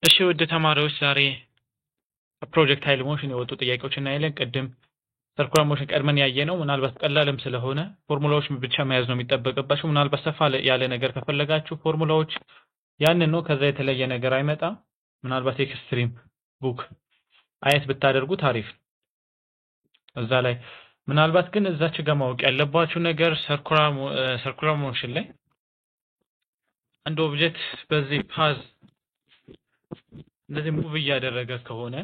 እሺ ውድ ተማሪዎች ዛሬ ፕሮጀክታይል ሞሽን የወጡ ጥያቄዎችን እናያለን። ቅድም ሰርኩላር ሞሽን ቀድመን ያየነው ምናልባት ቀላልም ስለሆነ ፎርሙላዎች ብቻ መያዝ ነው የሚጠበቅባችሁ። ምናልባት ሰፋ ያለ ነገር ከፈለጋችሁ ፎርሙላዎች ያንን ነው፣ ከዛ የተለየ ነገር አይመጣም። ምናልባት ኤክስትሪም ቡክ አየት ብታደርጉት አሪፍ እዛ ላይ ምናልባት ግን እዛች ጋር ማወቅ ያለባችሁ ነገር ሰርኩላር ሞሽን ላይ አንድ ኦብጀክት በዚህ ፓዝ እንደዚህ ሙቭ እያደረገ ከሆነ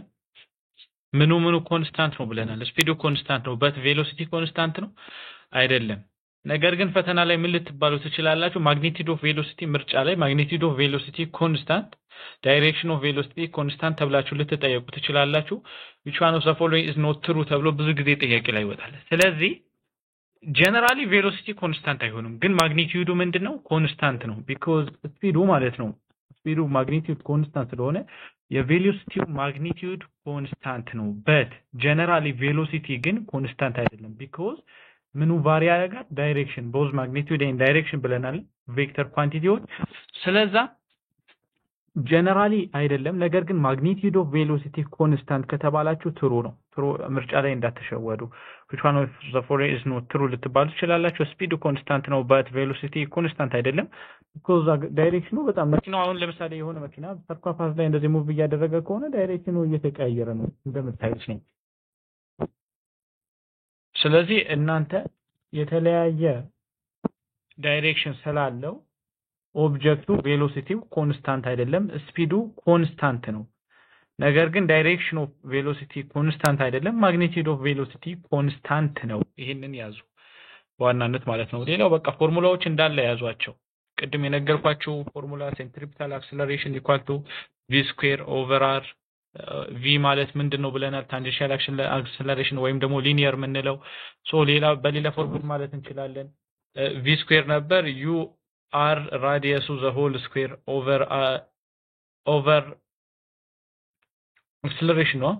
ምኑ ኮንስታንት ነው ብለናል። ስፒዱ ኮንስታንት ነው፣ በት ቬሎሲቲ ኮንስታንት ነው አይደለም። ነገር ግን ፈተና ላይ ምን ልትባሉ ትችላላችሁ? ማግኒቲዩድ ኦፍ ቬሎሲቲ ምርጫ ላይ ማግኒቲዩድ ኦፍ ቬሎሲቲ ኮንስታንት፣ ዳይሬክሽን ኦፍ ቬሎሲቲ ኮንስታንት ተብላችሁ ልትጠየቁ ትችላላችሁ። which one of the following is not true ተብሎ ብዙ ጊዜ ጥያቄ ላይ ይወጣል። ስለዚህ ጀነራሊ ቬሎሲቲ ኮንስታንት አይሆንም፣ ግን ማግኒቲዩዱ ምንድነው? ኮንስታንት ነው። ቢኮዝ ስፒዱ ማለት ነው ስፒዱ ማግኒቲዩድ ኮንስታንት ስለሆነ የቬሎሲቲው ማግኒቲዩድ ኮንስታንት ነው። በት ጀነራሊ ቬሎሲቲ ግን ኮንስታንት አይደለም። ቢኮዝ ምኑ ቫሪ ያደርጋል? ዳይሬክሽን ቦዝ ማግኒቲዩድ ኤንድ ዳይሬክሽን ብለናል ቬክተር ኳንቲቲዎች። ስለዛ ጀነራሊ አይደለም። ነገር ግን ማግኒቲዩድ ኦፍ ቬሎሲቲ ኮንስታንት ከተባላችሁ ትሩ ነው። ትሩ ምርጫ ላይ እንዳትሸወዱ። which one of the following is not true ልትባሉ ትችላላችሁ። ስፒዱ ኮንስታንት ነው በት ቬሎሲቲ ኮንስታንት አይደለም። because ዳይሬክሽኑ በጣም መኪናው አሁን ለምሳሌ የሆነ መኪና ሰርኩላር ፓዝ ላይ እንደዚህ ሙቭ እያደረገ ከሆነ ዳይሬክሽኑ እየተቀያየረ ነው እንደምታዩት ነው። ስለዚህ እናንተ የተለያየ ዳይሬክሽን ስላለው ኦብጀክቱ ቬሎሲቲው ኮንስታንት አይደለም፣ ስፒዱ ኮንስታንት ነው። ነገር ግን ዳይሬክሽን ኦፍ ቬሎሲቲ ኮንስታንት አይደለም፣ ማግኒቲዩድ ኦፍ ቬሎሲቲ ኮንስታንት ነው። ይሄንን ያዙ በዋናነት ማለት ነው። ሌላው በቃ ፎርሙላዎች እንዳለ ያዟቸው። ቅድም የነገርኳችሁ ፎርሙላ ሴንትሪፒታል አክሰለሬሽን ኢኳል ቱ ቪ ስኩዌር ኦቨር አር። ቪ ማለት ምንድነው ብለናል? ታንጀንሻል አክሰለሬሽን ወይም ደግሞ ሊኒየር የምንለው። ሶ ሌላ በሌላ ፎርሙላ ማለት እንችላለን ቪ ስኩዌር ነበር ዩ አር ራዲየሱ ዘ ሆል ስኩዌር ኦቨር አክሰለሬሽን ነው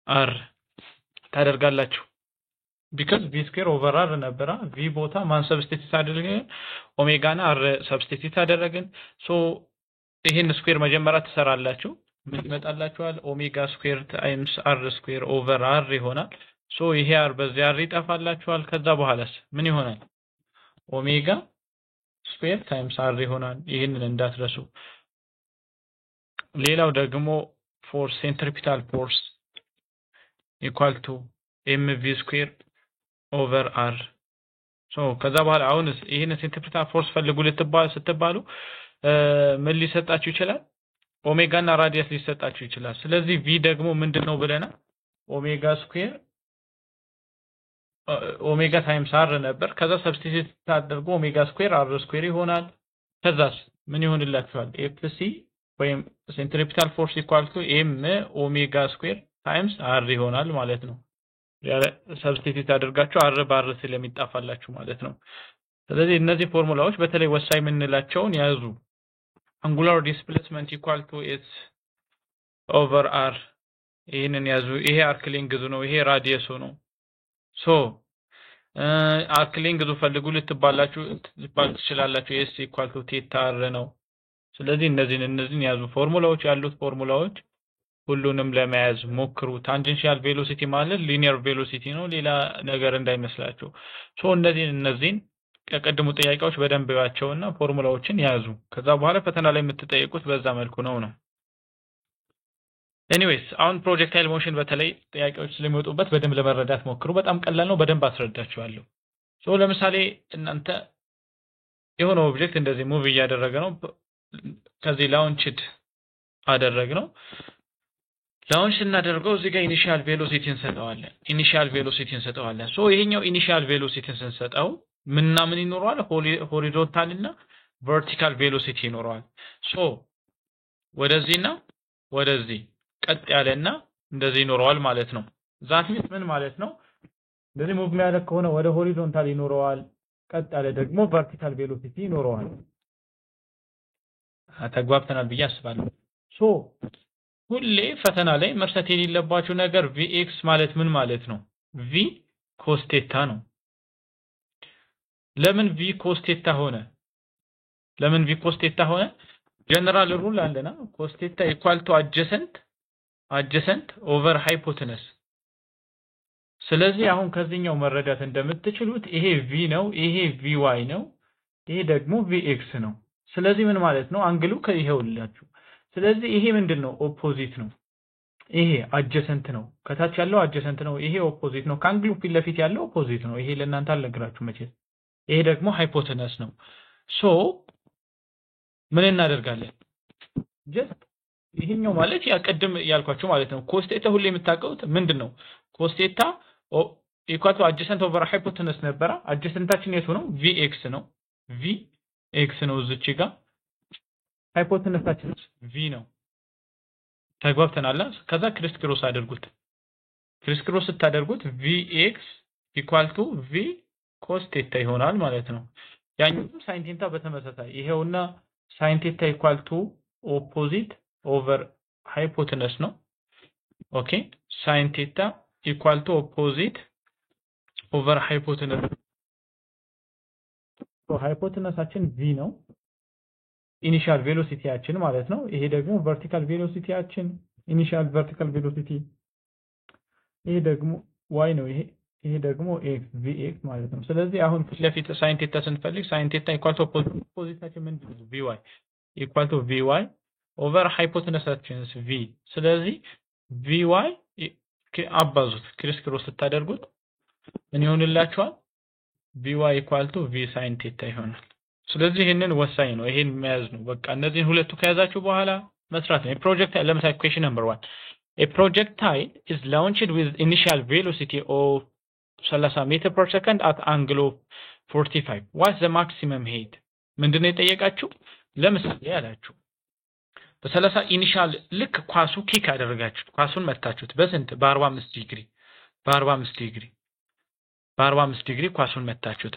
አር ታደርጋላችሁ። ቢካዝ ቪ ስኩዌር ኦቨር አር ነበረ። ቪ ቦታ ማን ሰብስቲቲዩት አደረግን? ኦሜጋ እና አር ሰብስቲቲዩት አደረግን። ሶ ይሄን ስኩዌር መጀመሪያ ትሰራላችሁ። ምን ይመጣላችኋል? ኦሜጋ ስኩዌር ታይምስ አር ስኩዌር ኦቨር አር ይሆናል። ሶ ይሄ አር በዚህ አር ይጠፋላችኋል። ከዛ በኋላስ ምን ይሆናል? ኦሜጋ ስኩዌር ታይምስ አር ይሆናል። ይሄንን እንዳትረሱ። ሌላው ደግሞ ፎርስ ሴንትሪፒታል ፎርስ ኢኳል ቱ ኤምቪ ስኩዌር ኦቨር አር። ሶ ከዛ በኋላ አሁንስ ይሄን ሴንትሪፒታል ፎርስ ፈልጉ ስትባሉ ምን ሊሰጣችሁ ይችላል? ኦሜጋ እና ራዲየስ ሊሰጣችሁ ይችላል። ስለዚህ ቪ ደግሞ ምንድነው ብለናል? ኦሜጋ ስኩዌር ኦሜጋ ታይምስ አር ነበር። ከዛ ሰብስቲቲዩት ታደርጉ ኦሜጋ ስኩዌር አር ስኩዌር ይሆናል። ከዛስ ምን ይሆንላችኋል? ኤፍሲ ወይም ሴንትሪፒታል ፎርስ ኢኳል ቱ ኤም ኦሜጋ ስኩዌር ታይምስ አር ይሆናል ማለት ነው። ያለ ሰብስቲቲዩት አድርጋችሁ አር ባር ስለሚጣፋላችሁ ማለት ነው። ስለዚህ እነዚህ ፎርሙላዎች በተለይ ወሳኝ የምንላቸውን ያዙ። አንጉላር ዲስፕሌስመንት ኢኳል ቱ ኤስ ኦቨር አር ይሄንን ያዙ። ይሄ አርክ ሌንግዙ ነው፣ ይሄ ራዲየሱ ነው። ሶ አርክ ሌንግዙ ፈልጉ ልትባሉ ትችላላችሁ። ኤስ ኢኳል ቱ ቴታ አር ነው። ስለዚህ እነዚህን ያዙ። ፎርሙላዎች ያሉት ፎርሙላዎች ሁሉንም ለመያዝ ሞክሩ። ታንጀንሻል ቬሎሲቲ ማለት ሊኒየር ቬሎሲቲ ነው፣ ሌላ ነገር እንዳይመስላችሁ። ሶ እነዚህን ከቀድሙ ጥያቄዎች በደንብ ያቸውና ፎርሙላዎችን ያዙ። ከዛ በኋላ ፈተና ላይ የምትጠየቁት በዛ መልኩ ነው። ኤኒዌይስ አሁን ፕሮጀክታይል ሞሽን በተለይ ጥያቄዎች ስለሚወጡበት በደንብ ለመረዳት ሞክሩ። በጣም ቀላል ነው፣ በደንብ አስረዳችኋለሁ። ሶ ለምሳሌ እናንተ የሆነ ኦብጀክት እንደዚህ ሙቭ እያደረገ ነው። ከዚህ ላውንችድ አደረግነው። ላውንች እናደርገው እዚህ ጋር ኢኒሺያል ቬሎሲቲ እንሰጠዋለን። ሶ ይሄኛው ኢኒሺያል ቬሎሲቲ ስንሰጠው ምንና ምን ይኖረዋል? ሆሪዞንታል እና ቨርቲካል ቬሎሲቲ ይኖረዋል። ሶ ወደዚህና ወደዚህ ቀጥ ያለና እንደዚህ ይኖረዋል ማለት ነው። ዛት ሚንስ ምን ማለት ነው? እንደዚህ ሙቭ የሚያደርግ ከሆነ ወደ ሆሪዞንታል ይኖረዋል፣ ቀጥ ያለ ደግሞ ቨርቲካል ቬሎሲቲ ይኖረዋል። ተግባብተናል ብዬ አስባለሁ። ሶ ሁሌ ፈተና ላይ መርሳት የሌለባችሁ ነገር vx ማለት ምን ማለት ነው? v cos ቴታ ነው። ለምን v cos ቴታ ሆነ? ለምን v cos theta ሆነ ጀነራል ሩል አለና cos theta equal to adjacent over hypotenuse ስለዚህ አሁን ከዚህኛው መረዳት እንደምትችሉት ይሄ v ነው ይሄ vy ነው ይሄ ደግሞ vx ነው ስለዚህ ምን ማለት ነው አንግሉ ከይሄውላችሁ ስለዚህ ይሄ ምንድነው ኦፖዚት ነው ይሄ adjacent ነው ከታች ያለው adjacent ነው ይሄ ኦፖዚት ነው ካንግሉ ፊት ለፊት ያለው ኦፖዚት ነው ይሄ ለእናንተ አልነግራችሁ መቼ ይሄ ደግሞ ሃይፖቴነስ ነው ሶ ምን እናደርጋለን ጀስት ይሄኛው ማለት ያቀድም ያልኳችሁ ማለት ነው cos theta ሁሌ የምታውቁት ምንድነው cos theta equal to adjacent over hypotenuse ነበር adjacentታችን የቱ ነው vx ነው vx ነው እዚች ጋር ሃይፖቴነሳችን v ነው ተግባብተናል ከዛ ክሪስ ክሮስ አድርጉት ክሪስ ክሮስ ስታደርጉት vx equal to v cos theta ይሆናል ማለት ነው ያኛው sin theta በተመሳሳይ ይሄውና sin theta equal to opposite over hypotenuse ነው ኦኬ sin theta equal to opposite over hypotenuse so hypotenuseአችን v ነው initial velocity ያችን ማለት ነው ይሄ ደግሞ vertical velocity ያችን initial vertical velocity ይሄ ደግሞ y ነው ይሄ ደግሞ x vx ማለት ነው ስለዚህ አሁን ለፊት sin theta ስንፈልግ sin theta equal to oppositeአችን ምንድነው vy equal to vy over hypotenuseአችን v ስለዚህ vy አባዙት ክሪስ ክሮስ ስታደርጉት ምን ይሆንላችኋል vy equal to v sin theta ይሆናል ስለዚህ ይሄንን ወሳኝ ነው ይሄን መያዝ ነው በቃ እነዚህን ሁለቱ ከያዛችሁ በኋላ መስራት ነው ፕሮጀክት ለምሳሌ question number 1 a projectile is launched with initial velocity of 30 meter per second at angle of 45 what's the maximum height ምንድነው የጠየቃችሁ ለምሳሌ ያላችሁ በ30 ኢኒሻል ልክ ኳሱ ኪክ አደረጋችሁ ኳሱን መታችሁት በስንት በ45 ዲግሪ ኳሱን መታችሁት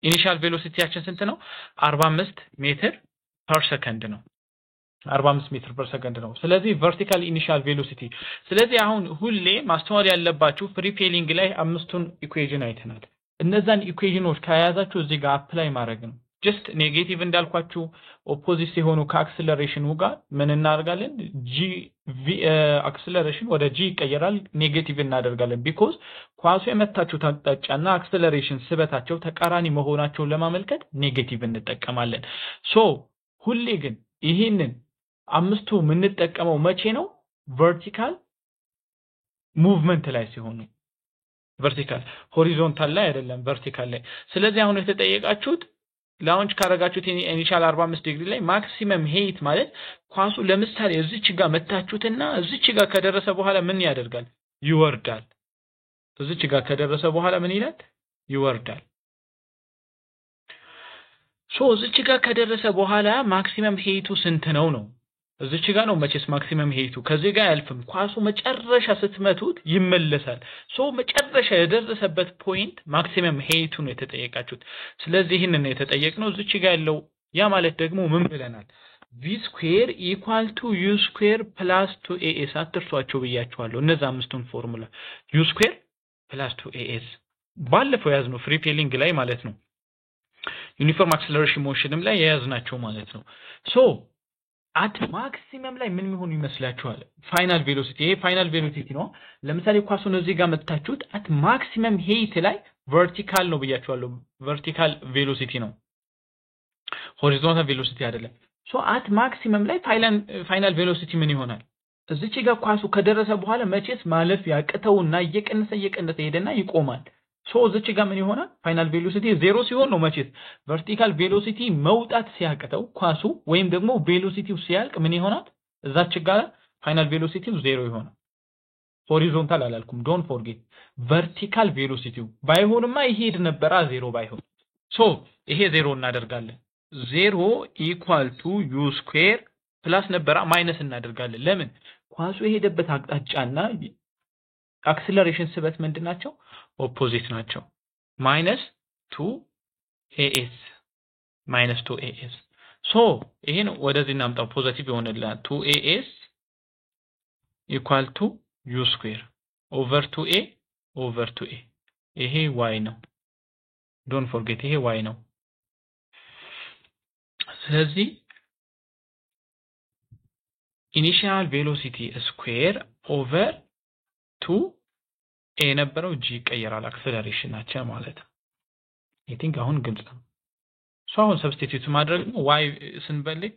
ኢኒሻል ቬሎሲቲያችን ስንት ነው 45 ሜትር ፐር ሰከንድ ነው 45 ሜትር ፐር ሰከንድ ነው ስለዚህ ቨርቲካል ኢኒሻል ቬሎሲቲ ስለዚህ አሁን ሁሌ ማስተዋል ያለባችሁ ፕሪፔሊንግ ላይ አምስቱን ኢኩዌሽን አይተናል እነዛን ኢኩዌሽኖች ከያዛችሁ እዚህ ጋር አፕላይ ማድረግ ነው just ኔጌቲቭ እንዳልኳችሁ ኦፖዚት ሲሆኑ ከአክሰለሬሽኑ ጋር ምን እናደርጋለን g አክሰለሬሽን ወደ g ይቀየራል ኔጌቲቭ እናደርጋለን because ኳሱ የመታችሁት አቅጣጫና አክሰለሬሽን ስበታቸው ተቃራኒ መሆናቸውን ለማመልከት ኔጌቲቭ እንጠቀማለን ሶ ሁሌ ግን ይሄንን አምስቱ ምን እንጠቀመው መቼ ነው ቨርቲካል ሙቭመንት ላይ ሲሆኑ ቨርቲካል ሆሪዞንታል ላይ አይደለም ቨርቲካል ላይ ስለዚህ አሁን የተጠየቃችሁት ላውንች ካረጋችሁት ኢኒሻል 45 ዲግሪ ላይ ማክሲመም ሄይት ማለት ኳሱ ለምሳሌ እዚች ጋር መታችሁትና እዚች ጋር ከደረሰ በኋላ ምን ያደርጋል ይወርዳል እዚች ጋር ከደረሰ በኋላ ምን ይላል ይወርዳል ሶ እዚች ጋር ከደረሰ በኋላ ማክሲመም ሄይቱ ስንት ነው እዚች ጋር ነው መቼስ ማክሲመም ሄይቱ ከዚህ ጋር ያልፍም ኳሱ መጨረሻ ስትመቱት ይመለሳል ሶ መጨረሻ የደረሰበት ፖይንት ማክሲመም ሄይቱ ነው የተጠየቃችሁት ስለዚህ ይሄንን ነው የተጠየቅነው እዚች ጋር ያለው ያ ማለት ደግሞ ምን ብለናል v square equal to u square plus 2as አትርሷቸው ብያችኋለሁ እነዛ አምስቱን ፎርሙላ u square plus 2as ባለፈው ያዝነው ፍሪ ፔሊንግ ላይ ማለት ነው ዩኒፎርም አክሰለሬሽን ሞሽንም ላይ ያዝናቸው ማለት ነው ሶ at maximum ላይ ምን ሆኑ ይመስላችኋል ፋይናል ቬሎሲቲ ይሄ ፋይናል ቬሎሲቲ ነው ለምሳሌ ኳሱን እዚህ ጋር መታችሁት at maximum height ላይ vertical ነው ብያችኋለሁ vertical velocity ነው horizontal velocity አይደለም so at maximum ላይ ፋይናል ቬሎሲቲ ምን ይሆናል እዚች ጋር ኳሱ ከደረሰ በኋላ መቼስ ማለፍ ያቀተውና እየቀነሰ ሄደና ይቆማል ሶ እዚች ጋር ምን ይሆናል ፋይናል ቬሎሲቲ 0 ሲሆን ነው መቼስ ቨርቲካል ቬሎሲቲ መውጣት ሲያቀተው ኳሱ ወይም ደግሞ ቬሎሲቲው ሲያልቅ ምን ይሆናል እዛች ጋር ፋይናል ቬሎሲቲው 0 ይሆናል ሆሪዞንታል አላልኩም ዶንት ፎርጌት ቨርቲካል ቬሎሲቲው ባይሆንማ ይሄድ ነበር 0 ባይሆን ሶ ይሄ 0 እናደርጋለን 0 equal to u square ፕላስ ነበር ማይነስ እናደርጋለን ለምን ኳሱ የሄደበት አቅጣጫና አክሰለሬሽን ስበት ምንድናቸው ኦፖዚት ናቸው -2as ሶ ይሄን ወደዚህ እናምጣው ፖዚቲቭ ይሆንልናል 2as equal to u square over 2a ይሄ y ነው ዶንት ፎርጌት ይሄ y ነው ስለዚህ ኢኒሺያል ቬሎሲቲ ስኩዌር ኦቨር 2 ኤ የነበረው ጂ ይቀየራል አክሰለሬሽናችን ማለት ነው። አይ ቲንክ አሁን ግልጽ ነው። ሶ አሁን ሰብስቲቲዩት ማድረግ ዋይ ስንፈልግ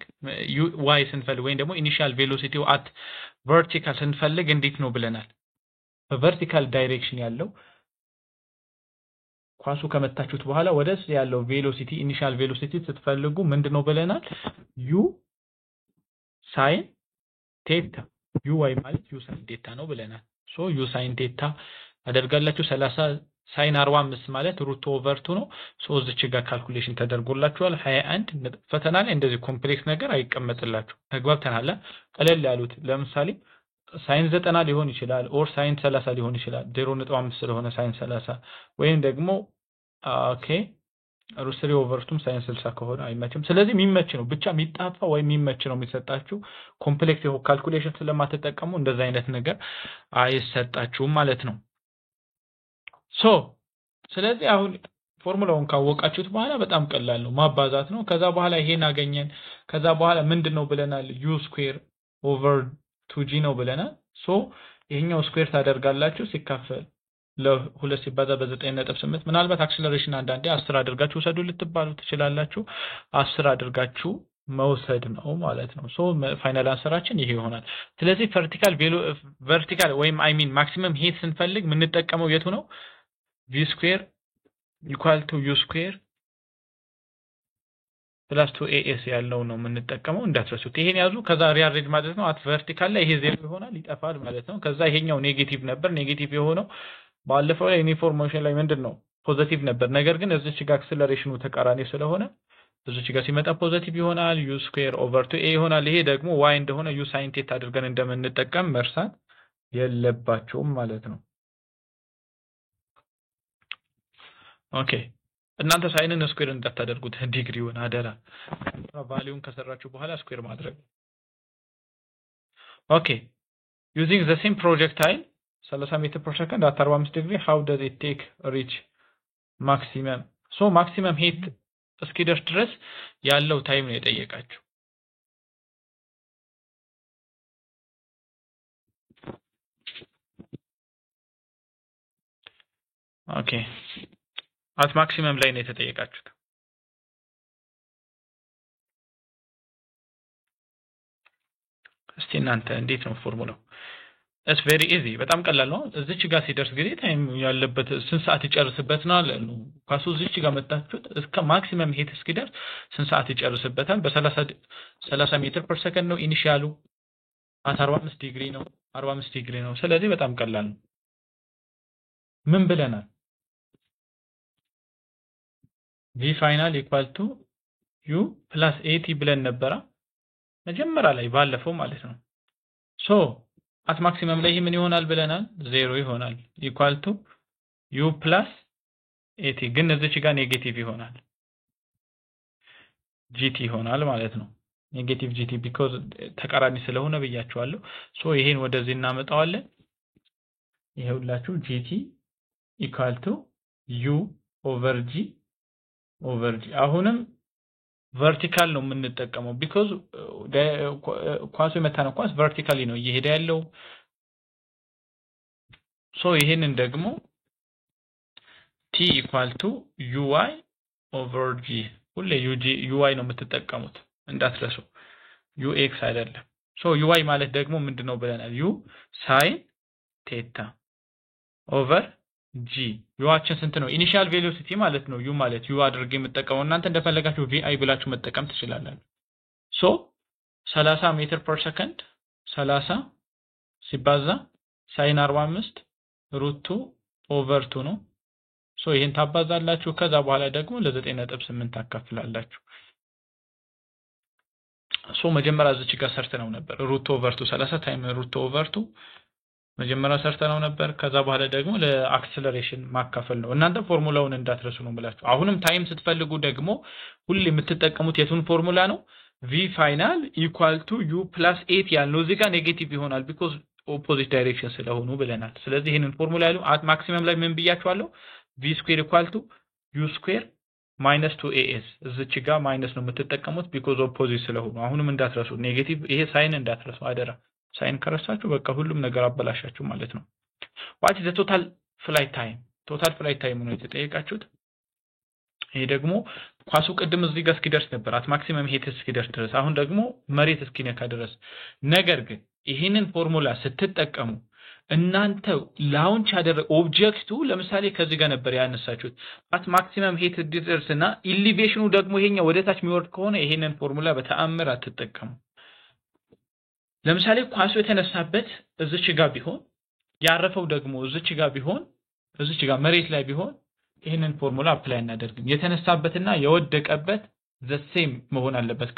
ዋይ ስንፈልግ ወይም ደግሞ ኢኒሺያል ቬሎሲቲው አት ቨርቲካል ስንፈልግ እንዴት ነው ብለናል። በቨርቲካል ዳይሬክሽን ያለው ኳሱ ከመታችሁት በኋላ ወደስ ያለው ቬሎሲቲ ኢኒሺያል ቬሎሲቲ ስትፈልጉ ምንድነው ብለናል? ዩ ሳይን ቴታ ዩ ዋይ ማለት ዩ ሳይን ቴታ ነው ብለናል። ሶ ዩ ሳይን ቴታ አደርጋላችሁ 30 ሳይን 45 ማለት ሩት ኦቨር 2 ነው። ሶ እዚች ጋር ካልኩሌሽን ተደርጎላችኋል 21 ፈተና ላይ እንደዚህ ኮምፕሌክስ ነገር አይቀመጥላችሁ። ተግባብተናል። ቀለል ያሉት ለምሳሌ ሳይን 90 ሊሆን ይችላል ኦር ሳይን 30 ሊሆን ይችላል 0.5 ስለሆነ ሳይን 30 ወይም ደግሞ ኦኬ ሩት 3 ኦቨር 2 ሳይን 60 ከሆነ አይመችም። ስለዚህ የሚመች ነው ብቻ የሚጣፋ ወይ የሚመች ነው የሚሰጣችሁ። ኮምፕሌክስ የሆነ ካልኩሌሽን ስለማትጠቀሙ እንደዛ አይነት ነገር አይሰጣችሁም ማለት ነው። ሶ ስለዚህ አሁን ፎርሙላውን ካወቃችሁት በኋላ በጣም ቀላል ነው ማባዛት ነው። ከዛ በኋላ ይሄን አገኘን። ከዛ በኋላ ምንድነው ብለናል? ዩ ስኩዌር ኦቨር 2g ነው ብለናል። ሶ ይሄኛው ስኩዌር ታደርጋላችሁ ሲካፈል ለ2 ሲባዛ በ9.8 ምናልባት አክሰለሬሽን አንዳንዴ 10 አድርጋችሁ ወሰዱ ልትባሉ ትችላላችሁ። 10 አድርጋችሁ መውሰድ ነው ማለት ነው። ሶ ፋይናል አንሰራችን ይሄ ይሆናል። ስለዚህ ቨርቲካል ወይም አይ ሚን ማክሲመም ሄት ስንፈልግ የምንጠቀመው የቱ ነው? v square equal to u square plus 2as ያለው ነው የምንጠቀመው እንዳትረሱት። ይሄን ያዙ። ከዛ ሪአሬንጅ ማለት ነው አት ቨርቲካል ላይ ይሄ ዜሮ ይሆናል ይጠፋል ማለት ነው። ከዛ ይሄኛው ኔጌቲቭ ነበር። ኔጌቲቭ የሆነው ባለፈው ላይ ዩኒፎርሜሽን ላይ ምንድነው ፖዚቲቭ ነበር። ነገር ግን እዚች ጋር አክሰለሬሽኑ ተቃራኒ ስለሆነ እዚች ጋር ሲመጣ ፖዚቲቭ ይሆናል። u square over 2a ይሆናል። ይሄ ደግሞ y እንደሆነ u sin theta አድርገን እንደምንጠቀም መርሳት የለባቸውም ማለት ነው። ኦኬ እናንተ ሳይንን ስኩዌር እንዳታደርጉት ዲግሪውን አደራ። ቫልዩን ከሰራችሁ በኋላ ስኩዌር ማድረግ። ኦኬ using the same projectile 30 ሜትር per second at 45 degree how does it take reach maximum? so maximum heat እስኪደርስ ድረስ ያለው ታይም ነው የጠየቃችሁ። ኦኬ አት ማክሲመም ላይ ነው የተጠየቃችሁት። እስቲ እናንተ እንዴት ነው ፎርሙላው? it's very easy በጣም ቀላል ነው። እዚች ጋር ሲደርስ ጊዜ ታይም ያለበት ስንት ሰዓት ይጨርስበታል አሉ። ኳሱ እዚች ጋር መጣችሁት እስከ ማክሲመም ሄት እስኪደርስ ስንት ሰዓት ይጨርስበታል? በ30 ሜትር ፐር ሰከንድ ነው ኢኒሺያሉ። አት 45 ዲግሪ ነው 45 ዲግሪ ነው። ስለዚህ በጣም ቀላል ነው። ምን ብለናል? v final equal to u plus at ብለን ነበር መጀመሪያ ላይ ባለፈው ማለት ነው። ሶ አት ማክሲመም ላይ ምን ይሆናል ብለናል? 0 ይሆናል equal to u plus at ግን እዚች ጋር ኔጌቲቭ ይሆናል gt ይሆናል ማለት ነው። ኔጌቲቭ gt because ተቃራኒ ስለሆነ ብያችኋለሁ። ሶ ይሄን ወደዚህ እናመጣዋለን። ይሄውላችሁ gt equal to u over g አሁንም ቨርቲካል ነው የምንጠቀመው because ኳሱ የመታነው ኳስ ቨርቲካሊ ነው እየሄደ ያለው። ሶ ይሄንን ደግሞ t equal to uy over g ሁሌ uy ነው የምትጠቀሙት እንዳትረሱ ux አይደለም። ሶ uy ማለት ደግሞ ምንድነው ብለናል? u sin theta over g ዩአችን ስንት ነው? ኢኒሺያል ቬሎሲቲ ማለት ነው። ዩ ማለት ዩ አድርጌ የምጠቀመው እናንተ እንደፈለጋችሁ ቪአይ ብላችሁ መጠቀም ትችላላችሁ። ሶ 30 ሜትር ፐር ሰከንድ 30 ሲባዛ ሳይን 45 ሩት 2 ኦቨር 2 ነው። ሶ ይሄን ታባዛላችሁ። ከዛ በኋላ ደግሞ ለ9.8 ታካፍላላችሁ። ሶ መጀመሪያ እዚች ጋር ሰርተነው ነበር ሩት ኦቨር 2 30 ታይም ሩት ኦቨር 2 መጀመሪያ ሰርተነው ነበር። ከዛ በኋላ ደግሞ ለአክሰለሬሽን ማካፈል ነው። እናንተ ፎርሙላውን እንዳትረሱ ነው ብላችሁ። አሁንም ታይም ስትፈልጉ ደግሞ ሁሌ የምትጠቀሙት የቱን ፎርሙላ ነው? v final equal to u plus 8 ያልነው እዚህ ጋር ኔጌቲቭ ይሆናል because opposite direction ስለሆኑ ብለናል። ስለዚህ ይሄንን ፎርሙላ ያለው አት ማክሲመም ላይ ምን ብያችኋለሁ? v square equal to u square ማይነስ 2as እዚች ጋር ማይነስ ነው የምትጠቀሙት ቢኮዝ ኦፖዚት ስለሆኑ አሁንም እንዳትረሱ ኔጌቲቭ ይሄ ሳይን እንዳትረሱ አደራ ሳይን ከረሳችሁ በቃ ሁሉም ነገር አበላሻችሁ ማለት ነው what is the total flight time ነው የተጠየቃችሁት ይሄ ደግሞ ኳሱ ቅድም እዚህ ጋር እስኪደርስ ነበር አት ማክሲመም ሄት እስኪደርስ ድረስ አሁን ደግሞ መሬት እስኪነካ ድረስ ነገር ግን ይሄንን ፎርሙላ ስትጠቀሙ እናንተ ላውንች ያደረገ ኦብጀክቱ ለምሳሌ ከዚህ ጋር ነበር ያነሳችሁት አት ማክሲመም ሄት ድረስና ኢሊቬሽኑ ደግሞ ይሄኛ ወደ ታች የሚወርድ ከሆነ ይሄንን ፎርሙላ በተአምር አትጠቀሙ ለምሳሌ ኳሱ የተነሳበት እዚች ጋር ቢሆን ያረፈው ደግሞ እዚች ጋር ቢሆን እዚች ጋር መሬት ላይ ቢሆን ይሄንን ፎርሙላ አፕላይ እናደርግም የተነሳበትና የወደቀበት the same መሆን አለበት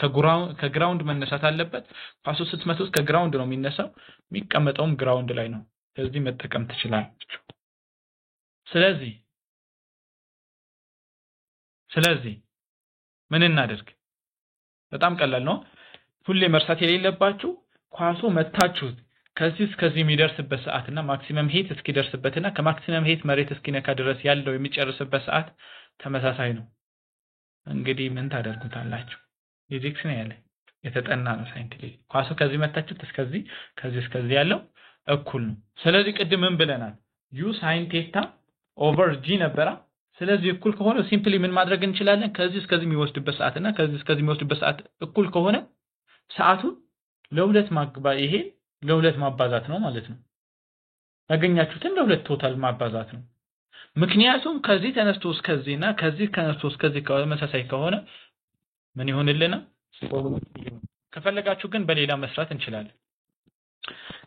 ከግራውንድ መነሳት አለበት ኳሱ ስትመቱት ከግራውንድ ነው የሚነሳው የሚቀመጠውም ግራውንድ ላይ ነው ስለዚህ መጠቀም ትችላላችሁ ስለዚህ ምን እናደርግ በጣም ቀላል ነው ሁሌ መርሳት የሌለባችሁ ኳሱ መታችሁት ከዚህ እስከዚህ የሚደርስበት ሰዓትና ማክሲመም ሄት እስኪደርስበትና ከማክሲመም ሄት መሬት እስኪነካ ድረስ ያለው የሚጨርስበት ሰዓት ተመሳሳይ ነው እንግዲህ ምን ታደርጉታላችሁ ፊዚክስ ነው ያለ የተጠና ነው ሳይንቲፊክ ኳሱ ከዚህ መታችሁት እስከዚህ ከዚህ እስከዚህ ያለው እኩል ነው ስለዚህ ቅድም ምን ብለናል u sin theta over g ነበራ ስለዚህ እኩል ከሆነ ሲምፕሊ ምን ማድረግ እንችላለን ከዚህ እስከዚህ የሚወስድበት ሰዓትና ከዚህ እስከዚህ የሚወስድበት ሰዓት እኩል ከሆነ ሰዓቱን ለሁለት ይሄ ለሁለት ማባዛት ነው ማለት ነው ያገኛችሁትን ለሁለት ቶታል ማባዛት ነው ምክንያቱም ከዚህ ተነስቶ እስከዚህና ከዚህ ተነስቶ እስከዚህ ተመሳሳይ ከሆነ ምን ይሆንልናል ከፈለጋችሁ ግን በሌላ መስራት እንችላለን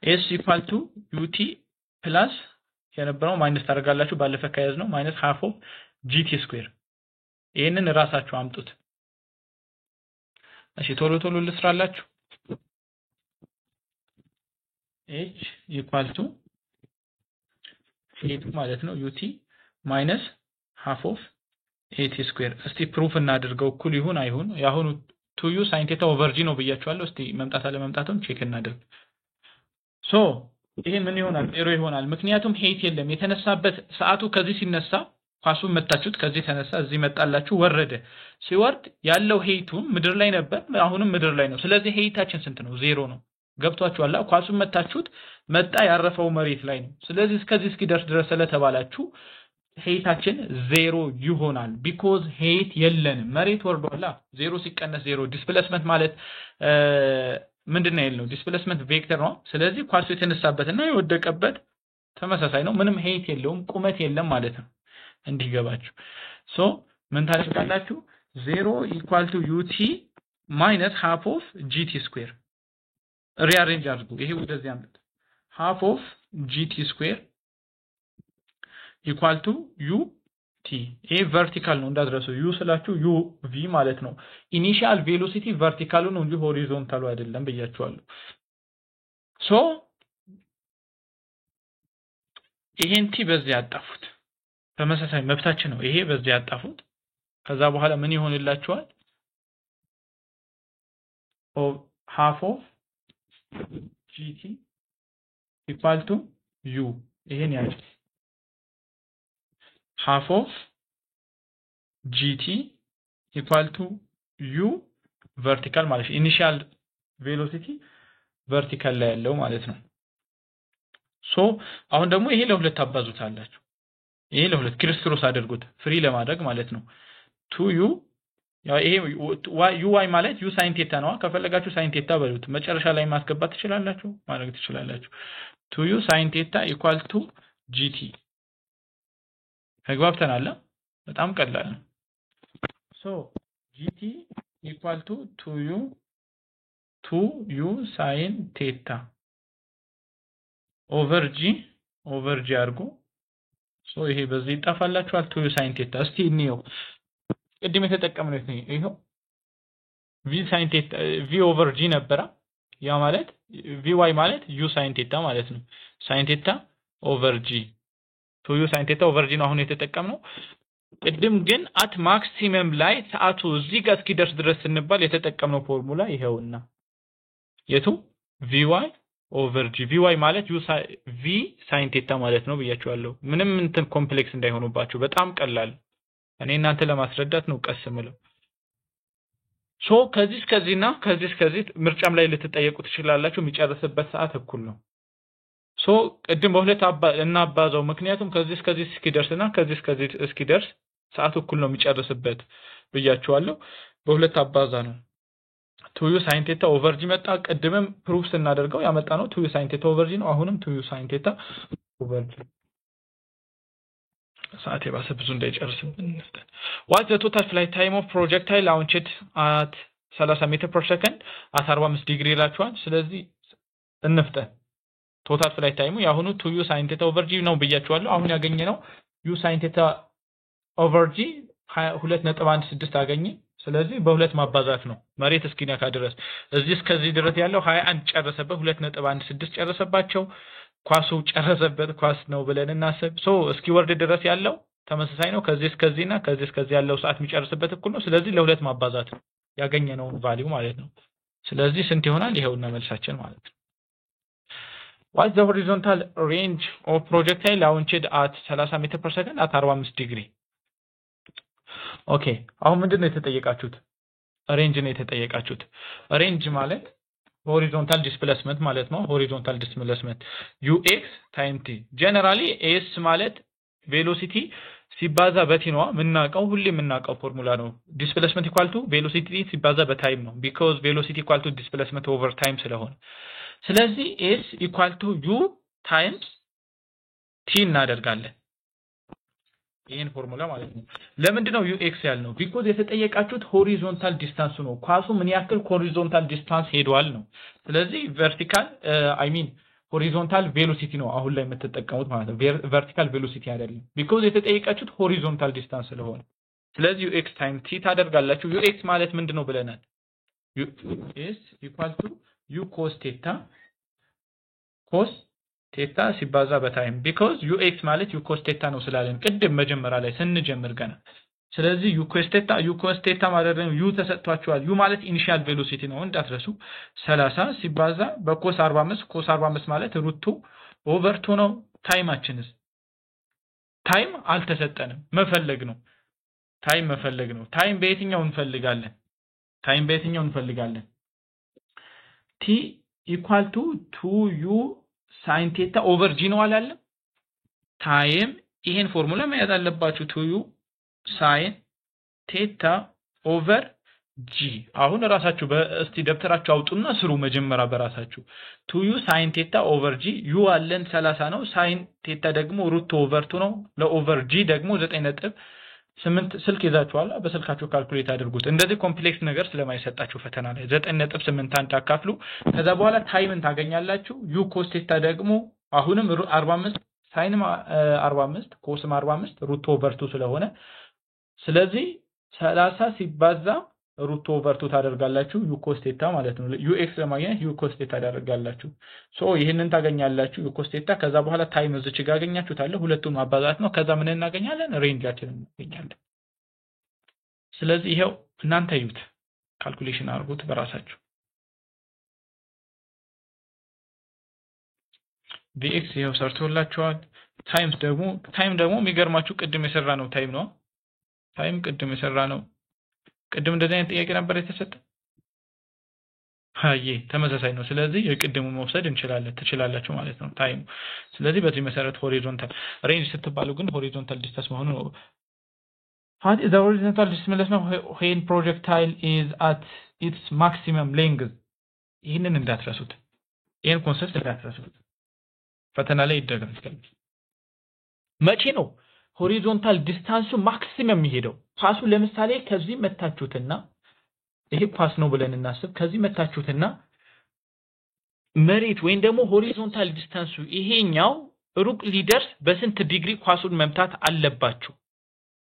s equal to ut plus የነበረው ማይነስ ታደርጋላችሁ ባለፈ ከያዝ ነው ማይነስ half of gt square ይሄንን ራሳችሁ አምጡት እሺ ቶሎ ልስራላችሁ h equal to ሄቱ ማለት ነው ut minus half of at square እስቲ ፕሩፍ እናድርገው እኩል ይሁን አይሁን ያሁኑ 2u sin theta over g ነው ብያችኋለሁ እስቲ መምጣት አለ መምጣቱን ቼክ እናድርግ ሶ ይሄ ምን ይሆናል ኤሮ ይሆናል ምክንያቱም ሄት የለም የተነሳበት ሰዓቱ ከዚህ ሲነሳ ኳሱን መታችሁት ከዚህ ተነሳ እዚህ መጣላችሁ ወረደ ሲወርድ ያለው ሄቱን ምድር ላይ ነበር አሁንም ምድር ላይ ነው ስለዚህ ሄታችን ስንት ነው 0 ነው ገብቷችኋል ኳሱን መታችሁት መጣ ያረፈው መሬት ላይ ነው ስለዚህ እስከዚህ እስኪደርስ ድረስ ስለተባላችሁ ሄታችን 0 ይሆናል because ሄት የለንም መሬት ወርዷላ 0 ሲቀነስ 0 ዲስፕሌስመንት ማለት ምንድነው ያለው ዲስፕሌስመንት ቬክተር ነው ስለዚህ ኳሱ የተነሳበትና የወደቀበት ተመሳሳይ ነው ምንም ሄት የለውም ቁመት የለም ማለት ነው እንዲገባችሁ ሶ ምን ታደርጋላችሁ 0 equal to ut minus half of gt square rearrange አድርጉ ይሄ ወደዚህ አምጡት half of gt square equal to ut ይሄ ቨርቲካል ነው እንዳትረሱ u ስላችሁ uv ማለት ነው ኢኒሺያል ቬሎሲቲ ቨርቲካሉ ነው እንጂ ሆሪዞንታሉ አይደለም ብያችኋለሁ ሶ ይሄን ቲ በዚህ ያጣፉት ተመሳሳይ መብታችን ነው ይሄ በዚህ ያጣፉት ከዛ በኋላ ምን ይሆንላችኋል half of gt equal to u ይሄን ያህል half of gt equal to u vertical ማለት initial velocity vertical ላይ ያለው ማለት ነው ሶ አሁን ደግሞ ይሄ ለሁለት አባዙታላችሁ ይሄ ለሁለት ክሪስ አድርጉት ፍሪ ለማድረግ ማለት ነው 2u ያው ይሄ uy ማለት u sin theta ነው ከፈለጋችሁ sin theta በሉት መጨረሻ ላይ ማስገባት ትችላላችሁ ማድረግ ትችላላችሁ 2u sin theta equal to gt ተግባብተናል በጣም ቀላል ነው ሶ gt equal to 2u sin theta over g አድርጉ ሶ ይሄ በዚህ ይጣፋላችኋል 2u sin theta እስቲ እንየው ቅድም የተጠቀምነው ይሄው v sin theta v over g ነበረ ያ ማለት vy ማለት u sin theta ማለት ነው sin theta over g 2u sin theta over g ነው አሁን የተጠቀምነው ቅድም ግን at maximum ላይ ሰዓቱ እዚህ ጋር እስኪደርስ ድረስ እንባል የተጠቀምነው ፎርሙላ ይሄውና የቱ vy over g vy ማለት v sin theta ማለት ነው ብያችኋለሁ ምንም እንትን ኮምፕሌክስ እንዳይሆኑባችሁ በጣም ቀላል እኔ እናንተ ለማስረዳት ነው ቀስ ምለው ሶ ከዚህ እስከዚህና ከዚህ እስከዚህ ምርጫም ላይ ልትጠየቁ ትችላላችሁ የሚጨርስበት ሰዓት እኩል ነው ሶ ቅድም በሁለት እናባዛው ምክንያቱም ከዚህ እስከዚህ እስኪደርስና ከዚህ እስከዚህ እስኪደርስ ሰዓት እኩል ነው የሚጨርስበት ብያችኋለሁ በሁለት አባዛ ነው 2u sin theta over g መጣ ቅድምም ፕሩፍ ስናደርገው ያመጣ ነው 2u sin theta over g ነው አሁንም 2u sin theta over g ሰዓት የባሰ ብዙ እንዳይጨርስብን what the total flight time of projectile launched at 30 meter per second at 45 ዲግሪ ይላችኋል ስለዚህ እንፍጠን ቶታል ፍላይት ታይሙ ያሁኑ 2u sin theta over g ነው ብያችኋለሁ አሁን ያገኘነው u sin theta over g 2.16 አገኘ ስለዚህ በሁለት ማባዛት ነው መሬት እስኪነካ ድረስ እዚህ እስከዚህ ድረስ ያለው 21 ጨረሰበት 2.16 ጨረሰባቸው ኳሱ ጨረሰበት ኳስ ነው ብለን እናስብ ሶ እስኪወርድ ድረስ ያለው ተመሳሳይ ነው ከዚህ እስከዚህና ከዚህ እስከዚህ ያለው ሰዓት የሚጨርስበት እኩል ነው ስለዚህ ለሁለት ማባዛት ነው ያገኘነው ቫልዩ ማለት ነው ስለዚህ ስንት ይሆናል ይሄውና መልሳችን ማለት ነው What's the horizontal range of projectile launched at 30 meter per second at 45 degree ኦኬ አሁን ምንድነው የተጠየቃችሁት ሬንጅ ነው የተጠየቃችሁት ሬንጅ ማለት horizontal displacement ማለት ነው horizontal displacement ux time t generally s ማለት velocity ሲባዛ በቲ ነው ምናቀው ሁሌ ምናቀው ፎርሙላ ነው displacement equal to velocity ሲባዛ በታይም ነው because velocity equal to displacement over time ስለሆነ ስለዚህ s equal to u times t እናደርጋለን ይሄን ፎርሙላ ማለት ነው ለምንድን ነው ux ያልነው because የተጠየቃችሁት ሆሪዞንታል ዲስታንስ ነው ኳሱ ምን ያክል ሆሪዞንታል ዲስታንስ ሄዷል ነው ስለዚህ ቨርቲካል አይ ሚን ሆሪዞንታል ቬሎሲቲ ነው አሁን ላይ የምትጠቀሙት ማለት ነው ቨርቲካል ቬሎሲቲ አይደለም because የተጠየቃችሁት ሆሪዞንታል ዲስታንስ ስለሆነ ስለዚህ ux time t ታደርጋላችሁ ux ማለት ምንድነው ብለናል us equal to u cos theta ሲባዛ በታይም because ux ማለት u cos theta ነው ስላለን ቅድም መጀመሪያ ላይ ስንጀምር ገና ስለዚህ u cos theta ማለት ነው u ተሰጥቷቸዋል u ማለት ኢኒሺያል ቬሎሲቲ ነው እንዳትረሱ 30 ሲባዛ በኮስ 45 ማለት ሩት 2 ኦቨር 2 ነው ታይማችንስ ታይም አልተሰጠንም መፈለግ ነው ታይም በየትኛው እንፈልጋለን t equal to 2u sin theta over g ነው አላለ ታይም ይሄን ፎርሙላ መያዝ አለባችሁ 2u sin theta over g አሁን ራሳችሁ በእስቲ ደብተራችሁ አውጡና ስሩ መጀመሪያ በራሳችሁ 2u sin theta over g u አለን 30 ነው sin theta ደግሞ ሩት ኦቨር 2 ነው ለኦቨር g ደግሞ 9.8 ስልክ ይዛችኋል በስልካችሁ ካልኩሌት አድርጉት እንደዚህ ኮምፕሌክስ ነገር ስለማይሰጣችሁ ፈተና ላይ 9.81 አካፍሉ ከዛ በኋላ ታይምን ታገኛላችሁ u cos theta ደግሞ አሁንም 45 sin 45 cos 45 ሩት ኦቨር 2 ስለሆነ ስለዚህ 30 ሲባዛ ሩት ኦቨር 2 ታደርጋላችሁ u cos theta ማለት ነው ux ለማግኘት u cos theta ታደርጋላችሁ ሶ ይሄንን ታገኛላችሁ u cos theta ከዛ በኋላ ታይም እዚች ጋር አገኛችሁታል ሁለቱም ማባዛት ነው ከዛ ምን እናገኛለን ሬንጃችንን እናገኛለን ስለዚህ ይሄው እናንተ ይዩት ካልኩሌሽን አድርጉት በራሳችሁ vx ይሄው ሰርቶላችኋል ታይም ደግሞ የሚገርማችሁ ቅድም የሰራ ነው ታይም ቅድም የሰራ ነው ቅድም እንደዚህ አይነት ጥያቄ ነበር የተሰጠ አይ ተመሳሳይ ነው ስለዚህ የቅድሙ መውሰድ ትችላላችሁ ማለት ነው ታይም ስለዚህ በዚህ መሰረት ሆሪዞንታል ሬንጅ ስትባሉ ግን ሆሪዞንታል ዲስታንስ መሆኑ ነው what is the horizontal displacement when projectile is at its maximum length ይሄንን እንዳትረሱት ይሄን ኮንሰፕት እንዳትረሱት ፈተና ላይ ይደረጋል መቼ ነው ሆሪዞንታል ዲስታንሱ ማክሲመም የሚሄደው ፓሱ ለምሳሌ ከዚህ መታችሁትና ይሄ ፓስ ነው ብለን እናስብ ከዚህ መታችሁትና መሬት ወይን ደግሞ ሆሪዞንታል ዲስታንሱ ይሄኛው ሩቅ ሊደርስ በስንት ዲግሪ ኳሱን መምታት አለባችሁ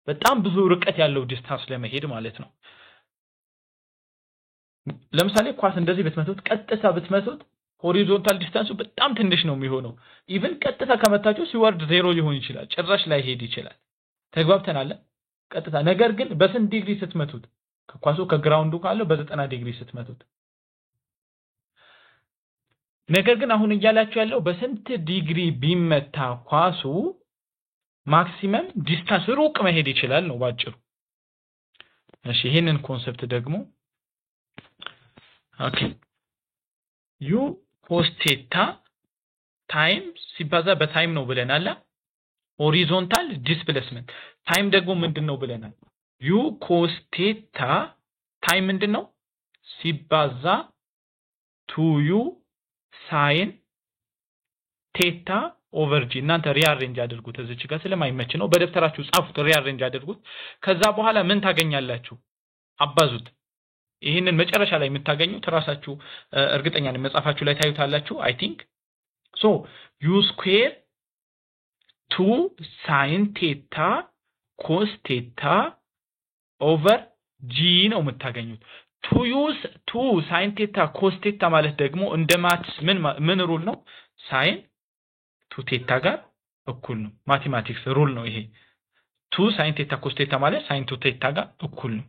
በጣም ብዙ ርቀት ያለው ዲስታንስ ለመሄድ ማለት ነው ለምሳሌ ኳስ እንደዚህ ቀጥታ ብትመቱት ሆሪዞንታል ዲስታንሱ በጣም ትንሽ ነው የሚሆነው ኢቭን ቀጥታ ከመታችሁ ሲወርድ 0 ሊሆን ይችላል ጭራሽ ላይ ሄድ ይችላል ተግባብተናል ቀጥታ ነገር ግን በስንት ዲግሪ ስትመቱት ከኳሱ ከግራውንዱ ካለው በ90 ዲግሪ ስትመቱት ነገር ግን አሁን እያላችሁ ያለው በስንት ዲግሪ ቢመታ ኳሱ ማክሲመም ዲስታንስ ሩቅ መሄድ ይችላል ነው ባጭሩ። እሺ ይሄንን ኮንሰፕት ደግሞ ኦኬ ዩ ኮስ ቴታ ታይም ሲባዛ በታይም ነው ብለናል። ሆሪዞንታል ዲስፕሌስመንት ታይም ደግሞ ምንድነው ብለናል? ዩ ኮስ ቴታ ታይም ምንድነው? ሲባዛ 2u ሳይን ቴታ ኦቨር ጂ። እናንተ ሪአሬንጅ አድርጉት እዚች ጋር ስለማይመች ነው። በደብተራችሁ ጻፉት፣ ሪአሬንጅ አድርጉት። ከዛ በኋላ ምን ታገኛላችሁ? አባዙት። ይሄንን መጨረሻ ላይ የምታገኙት ራሳችሁ እርግጠኛ ነኝ መጻፋችሁ ላይ ታዩታላችሁ። አይ ቲንክ ሶ ዩ ስኩዌር 2 ሳይን ቴታ ኮስ ቴታ ኦቨር ጂ ነው የምታገኙት። 2 ሳይን ቴታ ኮስ ቴታ ማለት ደግሞ እንደ ማትስ ምን ሩል ነው? ሳይን 2 ቴታ ጋር እኩል ነው። ማቴማቲክስ ሩል ነው ይሄ። 2 ሳይን ቴታ ኮስ ቴታ ማለት ሳይን 2 ቴታ ጋር እኩል ነው።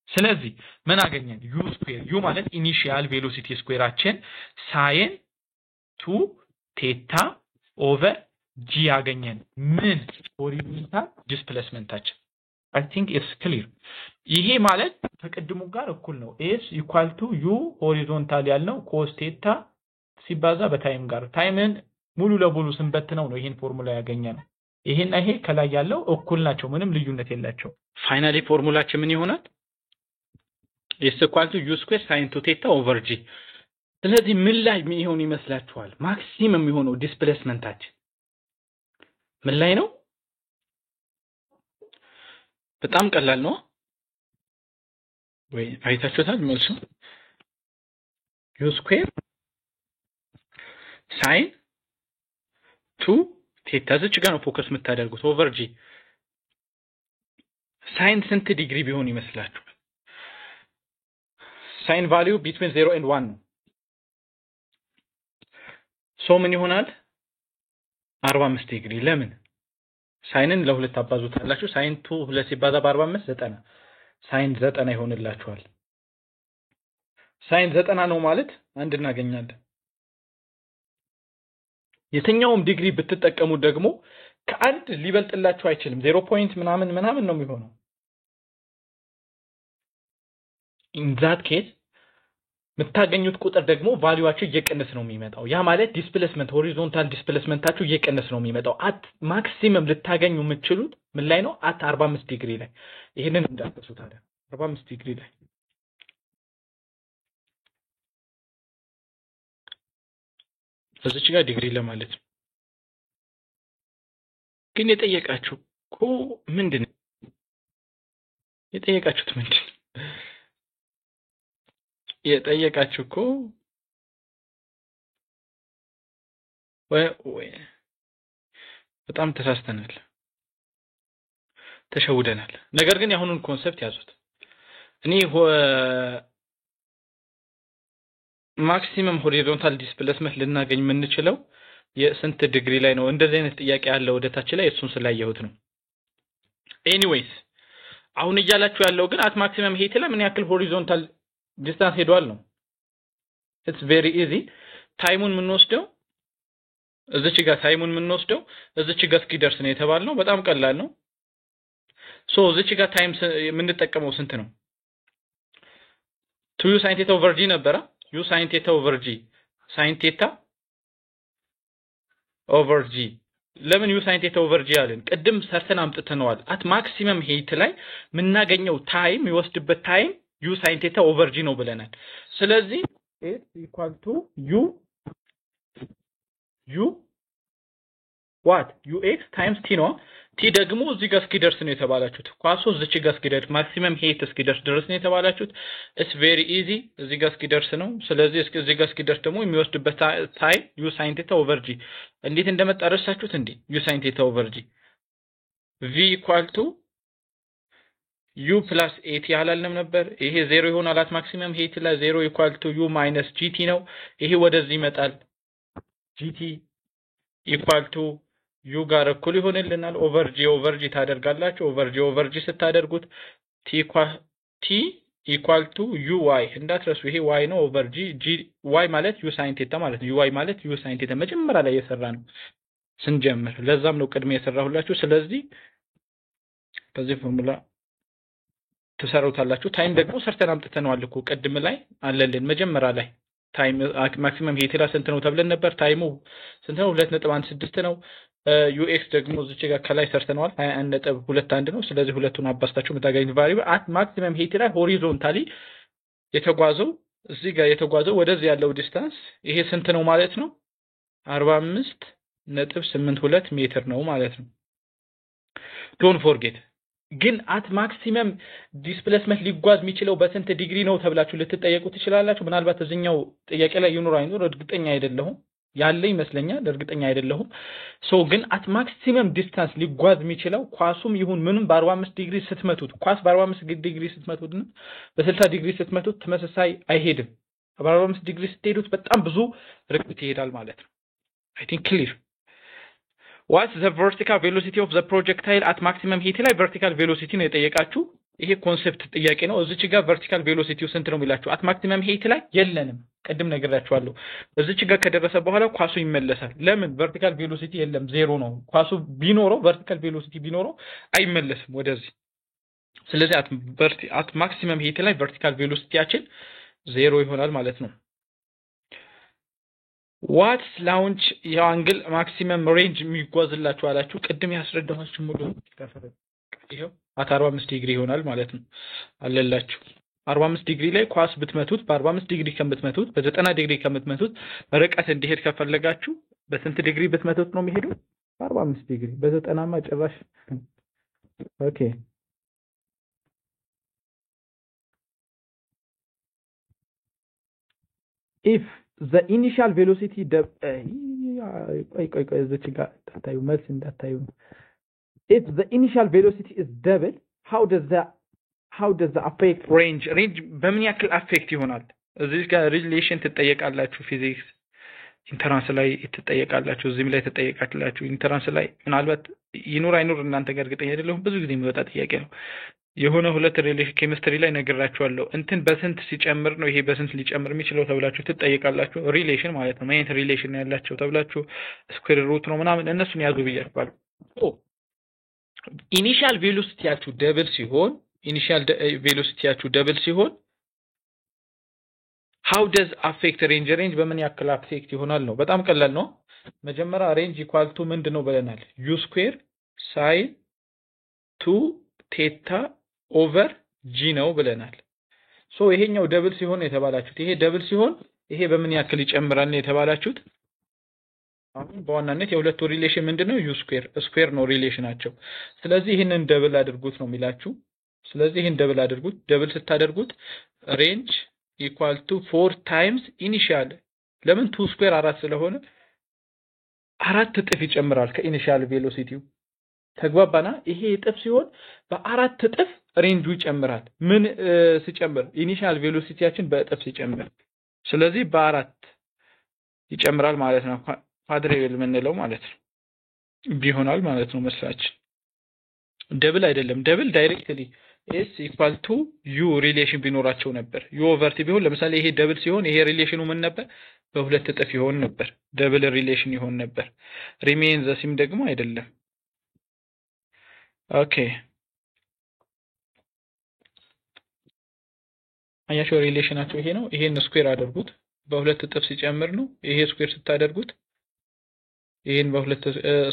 ስለዚህ ምን አገኘን? ዩ ስኩዌር ዩ ማለት ኢኒሺያል ቬሎሲቲ ስኩዌራችን ሳይን 2 ቴታ ኦቨር ጂ ያገኘን ምን ሆሪዞንታል ዲስፕሌስመንታችን። አይ ቲንክ ኢትስ ክሊር። ይሄ ማለት ከቅድሙ ጋር እኩል ነው። ኤስ ኢኳል ቱ ዩ ሆሪዞንታል ያልነው ኮስ ቴታ ሲባዛ በታይም ጋር ታይምን ሙሉ ለሙሉ ስንበትነው ነው ይሄን ፎርሙላ ያገኘነው። ይሄና ይሄ ከላይ ያለው እኩል ናቸው፣ ምንም ልዩነት የላቸው። ፋይናሊ ፎርሙላችን ምን ይሆናል? ኤስ ኢኳል ቱ ዩ ስኩዌር ሳይን 2 ቴታ ኦቨር ጂ። ስለዚህ ምን ላይ ምን ይሆን ይመስላችኋል? ማክሲመም የሚሆነው ዲስፕሌስመንታችን ምን ላይ ነው? በጣም ቀላል ነው ወይ? አይታችሁታል መልሱ። ዩ ስኩዌር ሳይን 2 ቴታ እዚች ጋር ነው ፎከስ የምታደርጉት ኦቨር ጂ። ሳይን ስንት ዲግሪ ቢሆን ይመስላችኋል? ሳይን ቫልዩ ቢትዊን 0 and 1 ነው። ሶ ምን ይሆናል? 45 ዲግሪ። ለምን? ሳይንን ለሁለት አባዙታላችሁ። ሳይን 2 2 ሲባዛ በ45 90 ሳይን 90 ይሆንላችኋል። ሳይን 90 ነው ማለት አንድ እናገኛለን። የትኛውም ዲግሪ ብትጠቀሙ ደግሞ ከአንድ ሊበልጥላችሁ አይችልም። 0 ፖይንት ምናምን ነው የሚሆነው። in that case የምታገኙት ቁጥር ደግሞ ቫልዩአችሁ እየቀነሰ ነው የሚመጣው። ያ ማለት ዲስፕሌስመንት ሆሪዞንታል ዲስፕሌስመንታችሁ እየቀነሰ ነው የሚመጣው። አት ማክሲመም ልታገኙ የምትችሉት ምን ላይ ነው? አት 45 ዲግሪ ላይ። ይሄንን እንዳትረሱ ታዲያ 45 ዲግሪ ላይ እዚች ጋር ዲግሪ ለማለት ነው። ግን የጠየቃችሁ እኮ ምንድን ነው? የጠየቃችሁት ምንድን ነው? የጠየቃችሁ እኮ ወይ በጣም ተሳስተናል፣ ተሸውደናል። ነገር ግን የአሁኑን ኮንሰፕት ያዙት። እኔ ማክሲመም ሆሪዞንታል ዲስፕሌስመንት ልናገኝ የምንችለው የስንት ዲግሪ ላይ ነው? እንደዚህ አይነት ጥያቄ ያለ ወደታች ላይ እሱን ስላየሁት ነው። ኤኒዌይስ አሁን እያላችሁ ያለው ግን አት ማክሲመም ሄት ላይ ምን ያክል ሆሪዞንታል ዲስታንስ ሄዷል ነው። ኢትስ ቬሪ ኢዚ። ታይሙን የምንወስደው እዚች ጋር ታይሙን የምንወስደው እዚች ጋር እስኪደርስ ነው የተባልነው። በጣም ቀላል ነው። ሶ እዚች ጋር ታይም የምንጠቀመው ስንት ነው? 2 ሳይን ቴታ ኦቨር ጂ ነበረ። ዩ ሳይን ቴታ ኦቨር ጂ ሳይን ቴታ ኦቨር ጂ። ለምን ዩ ሳይን ቴታ ኦቨር ጂ አለን? ቅድም ሰርተን አምጥተነዋል። አት ማክሲመም ሄት ላይ የምናገኘው ታይም የሚወስድበት ታይም ዩ ሳይን ቴታ ኦቨር ጂ ነው ብለናል። ስለዚህ ኤስ ኢኳል ቱ ዩ ዋት ዩ ኤክስ ታይምስ ቲ ነው። ቲ ደግሞ እዚህ ጋር እስኪደርስ ነው የተባላችሁት። ኳሱ እዚች ጋር እስኪደርስ ማክሲመም ሄት እስኪደርስ ድረስ ነው የተባላችሁት። ኢትስ ቬሪ ኢዚ። እዚህ ጋር እስኪደርስ ነው። ስለዚህ እዚህ ጋር እስኪደርስ ደግሞ የሚወስድበት ታይም ዩ ሳይን ቴታ ኦቨር ጂ። እንዴት እንደመጣ ረሳችሁት እንዴ? ዩ ሳይን ቴታ ኦቨር ጂ ቪ ኢኳል ቱ ዩ ፕላስ ኤቲ አላልንም ነበር? ይሄ 0 ይሆናል። አት ማክሲመም ሄት ላይ 0 ኢኳል ቱ ዩ ማይነስ ጂቲ ነው። ይሄ ወደዚህ ይመጣል። ጂቲ ኢኳል ቱ ዩ ጋር እኩል ይሆንልናል። ኦቨር ጂ ታደርጋላችሁ። ኦቨር ጂ ስታደርጉት ቲ ኢኳል ቱ ዩ ዋይ እንዳትረሱ። ይሄ ዋይ ነው። ኦቨር ጂ ዋይ ማለት ዩ ሳይን ቴታ ማለት ነው። ዩ ዋይ ማለት ዩ ሳይን ቴታ መጀመሪያ ላይ የሰራ ነው። ስንጀምር ለዛም ነው ቅድሜ የሰራሁላችሁ ስለዚህ በዚህ ፎርሙላ ተሰሩታላችሁ ታይም ደግሞ ሰርተን አምጥተናል እኮ ቅድም ላይ አለልን መጀመሪያ ላይ ታይም ማክሲመም ሄት ላይ ስንት ነው ተብለን ነበር ታይሙ ስንት ነው 2.16 ነው ዩኤክስ ደግሞ እዚህ ጋር ከላይ ሰርተናል 21.21 ነው ስለዚህ ሁለቱን አባስታችሁ መታገኝ ቫሪብል አት ማክሲመም ሄት ላይ ሆሪዞንታሊ የተጓዘው እዚህ ጋር የተጓዘው ወደዚህ ያለው ዲስታንስ ይሄ ስንት ነው ማለት ነው 45.82 ሜትር ነው ማለት ነው ዶንት ፎርጌት ግን አት ማክሲመም ዲስፕሌስመንት ሊጓዝ የሚችለው በስንት ዲግሪ ነው ተብላችሁ ልትጠየቁ ትችላላችሁ ምናልባት እዚህኛው ጥያቄ ላይ ይኖር አይኖር እርግጠኛ አይደለሁም ያለ ይመስለኛል እርግጠኛ አይደለሁም ሶ ግን አት ማክሲመም ዲስታንስ ሊጓዝ የሚችለው ኳሱም ይሁን ምንም በ45 ዲግሪ ስትመቱት ኳስ በ45 ዲግሪ ስትመቱት በ60 ዲግሪ ስትመቱት ተመሳሳይ አይሄድም በ45 ዲግሪ ስትሄዱት በጣም ብዙ ርቀት ይሄዳል ማለት ነው I think clear What's the vertical velocity of the projectile at maximum heat ላይ vertical velocity ነው የጠየቃችሁ ይሄ ኮንሰፕት ጥያቄ ነው እዚች ጋር vertical velocity ስንት ነው የሚላችሁ at maximum heat ላይ የለንም ቀድም ነግራችኋለሁ እዚች ጋር ከደረሰ በኋላ ኳሱ ይመለሳል ለምን vertical velocity የለም ዜሮ ነው ኳሱ ቢኖረው vertical velocity ቢኖረው አይመለስም ወደዚህ ስለዚህ at maximum heat ላይ vertical velocityያችን ዜሮ ይሆናል ማለት ነው What's launch የአንግል ማክሲመም ሬንጅ የሚጓዝላችሁ አላችሁ ቅድም ያስረዳኋችሁ ሙሉ ይሄው at 45 ዲግሪ ይሆናል ማለት ነው አለላችሁ 45 ዲግሪ ላይ ኳስ ብትመቱት በ45 ዲግሪ ከምትመቱት በ90 ዲግሪ ከምትመቱት ርቀት እንዲሄድ ከፈለጋችሁ በስንት ዲግሪ ብትመቱት ነው የሚሄደው 45 ዲግሪ በ90 ማ ጭራሽ ኦኬ if the initial velocity እዚች ጋር ታዩ መልስ እንዳታዩ if the initial velocity is double how does the affect range በምን ያክል affect ይሆናል እዚህ ጋር ሪሌሽን ትጠየቃላችሁ ፊዚክስ ኢንተራንስ ላይ ትጠየቃላችሁ እዚህም ላይ ትጠየቃላችሁ ኢንተራንስ ላይ ምናልባት ይኖር አይኖር እናንተ ጋር እርግጠኛ አይደለሁም ብዙ ጊዜ የሚወጣ ጥያቄ ነው የሆነ ሁለት ሪሌሽን ኬሚስትሪ ላይ ነግራችኋለሁ እንትን በስንት ሲጨምር ነው ይሄ በስንት ሊጨምር የሚችለው ተብላችሁ ትጠየቃላችሁ ሪሌሽን ማለት ነው ምን ሪሌሽን ያላችሁ ተብላችሁ ስኩዌር ሩት ነው ምናምን እነሱን ያዙ ብያችኋለሁ ኢኒሺያል ቬሎሲቲያችሁ ደብል ሲሆን how does affect range በምን ያክል affect ይሆናል ነው በጣም ቀላል ነው መጀመሪያ range equal to ምንድነው ብለናል u square sin 2 theta over g ነው ብለናል ሶ ይሄኛው ደብል ሲሆን የተባላችሁት ይሄ ደብል ሲሆን ይሄ በምን ያክል ይጨምራል የተባላችሁት አሁን በዋናነት የሁለቱ ሪሌሽን ምንድነው u square ነው ሪሌሽናቸው ስለዚህ ይሄንን ደብል አድርጉት ነው የሚላችሁ ስለዚህ ይሄን ደብል አድርጉት ደብል ስታደርጉት range equal to 4 times initial ለምን 2 square 4 ስለሆነ 4 እጥፍ ይጨምራል ከኢኒሺያል ቬሎሲቲው ተግባባና ይሄ እጥፍ ሲሆን በ4 እጥፍ ሬንጁ ይጨምራል ምን ሲጨምር ኢኒሺያል ቬሎሲቲያችን በእጥፍ ሲጨምር ስለዚህ በ4 ይጨምራል ማለት ነው ኳድሪብል ምንለው ማለት ነው ቢሆናል ማለት ነው መስላችን ደብል አይደለም ደብል ዳይሬክትሊ s equal to u ሪሌሽን ቢኖራቸው ነበር u over t ቢሆን ለምሳሌ ይሄ ደብል ሲሆን ይሄ ሪሌሽኑ ምን ነበር በሁለት እጥፍ ይሆን ነበር ደብል ሪሌሽን ይሆን ነበር ሪሜን ዘ ሲም ደግሞ አይደለም ኦኬ አያችሁ ሪሌሽናቸው ይሄ ነው ይሄን ስኩዌር አድርጉት በሁለት እጥፍ ሲጨምር ነው ይሄ ስኩዌር ስታደርጉት ይሄን በሁለት